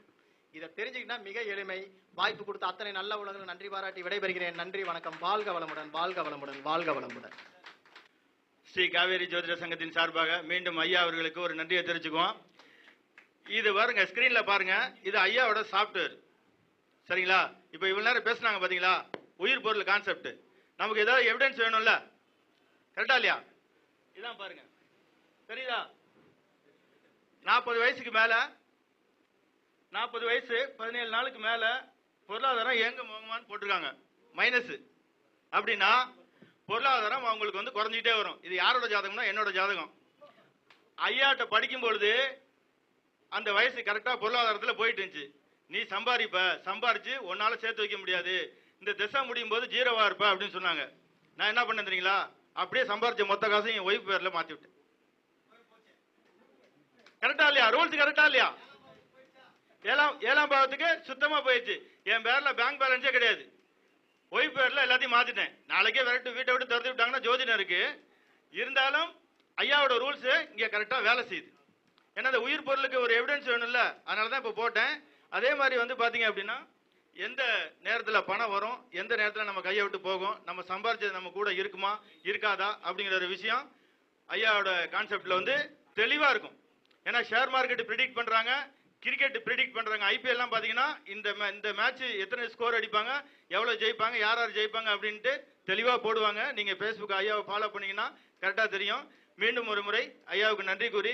இதை தெரிஞ்சுக்கிட்டா மிக எளிமை. வாய்ப்பு கொடுத்த அத்தனை நல்ல உலகம் நன்றி பாராட்டி விடைபெறுகிறேன். நன்றி, வணக்கம். வாழ்க வளமுடன், வாழ்க வளமுடன், வாழ்க வளமுடன். ஸ்ரீ காவேரி ஜோதிட சங்கத்தின் சார்பாக மீண்டும் ஐயா அவர்களுக்கு ஒரு நன்றியை தெரிஞ்சுக்குவோம். இது பாருங்க, ஸ்கிரீன்ல பாருங்க, இது ஐயாவோட சாஃப்ட்வேர். சரிங்களா? இப்போ இவ்வளவு நேரம் பேசுனாங்க பாத்தீங்களா, உயிர் பொருள் கான்செப்ட். நமக்கு ஏதாவது எவிடன்ஸ் வேணும்ல, கரெக்டா இல்லையா? இதான் பாருங்க, தெரியுதா? 40 வயசுக்கு மேல 40 வயசு 17 நாளுக்கு மேல பொருளாதாரம் ஏங்க போகுமான்னு போட்டிருக்காங்க. மைனஸ் அப்படின்னா பொருளாதாரம் அவங்களுக்கு வந்து குறைஞ்சிட்டே வரும். இது யாரோட ஜாதகம்னா என்னோட ஜாதகம். ஐயாட்ட படிக்கும் பொழுது அந்த வயசு கரெக்டா பொருளாதாரத்துல போயிட்டு இருந்துச்சு. நீ சம்பாரிச்சு உன்னால சேர்த்து வைக்க முடியாது, இந்த திசை முடியும் போது ஜீரோவா இருப்ப அப்படின்னு சொன்னாங்க. நான் என்ன பண்ணேன் தெரியுங்களா? அப்படியே சம்பாரிச்ச மொத்த காசையும் என் ஒய்ஃப் பேர்ல மாத்தி விட்டேன். கரெக்டா இல்லையா? ரூல்ஸ் கரெக்டா இல்லையா? 7ஆம் பாவத்துக்கு சுத்தமா போயிடுச்சு. என் பேர்ல பேங்க் பேலன்ஸே கிடையாது. ஒய்ஃப் பேர்ல எல்லாத்தையும் மாத்திட்டேன். நாளைக்கே விரட்டு வீட்டை விட்டு திறந்து விட்டாங்கன்னா ஜோதிடம் இருக்கு. இருந்தாலும் ஐயாவோட ரூல்ஸ் இங்க கரெக்டா வேலை செய்யுது. ஏன்னா அந்த உயிர் பொருளுக்கு ஒரு எவிடன்ஸ் வேணும்ல, அதனாலதான் இப்ப போட்டேன். அதே மாதிரி வந்து பாத்தீங்க அப்படின்னா எந்த நேரத்துல பணம் வரும், எந்த நேரத்துல நம்ம கையை விட்டு போகும், நம்ம சம்பாரிச்சது நம்ம கூட இருக்குமா இருக்காதா அப்படிங்கிற ஒரு விஷயம் ஐயாவோட கான்செப்ட்ல வந்து தெளிவா இருக்கும். ஏன்னா ஷேர் மார்க்கெட் ப்ரிடிக்ட் பண்றாங்க, கிரிக்கெட் ப்ரிடிக்ட் பண்றாங்க. ஐபிஎல் எல்லாம் பாத்தீங்கன்னா இந்த மேட்ச் எத்தனை ஸ்கோர் அடிப்பாங்க, எவ்வளவு ஜெயிப்பாங்க, யார் யார் ஜெயிப்பாங்க அப்படின்ட்டு தெளிவா போடுவாங்க. நீங்க பேஸ்புக் ஐயாவை ஃபாலோ பண்ணீங்கன்னா கரெக்டா தெரியும். மீண்டும் ஒரு முறை ஐயாவுக்கு நன்றி கூறி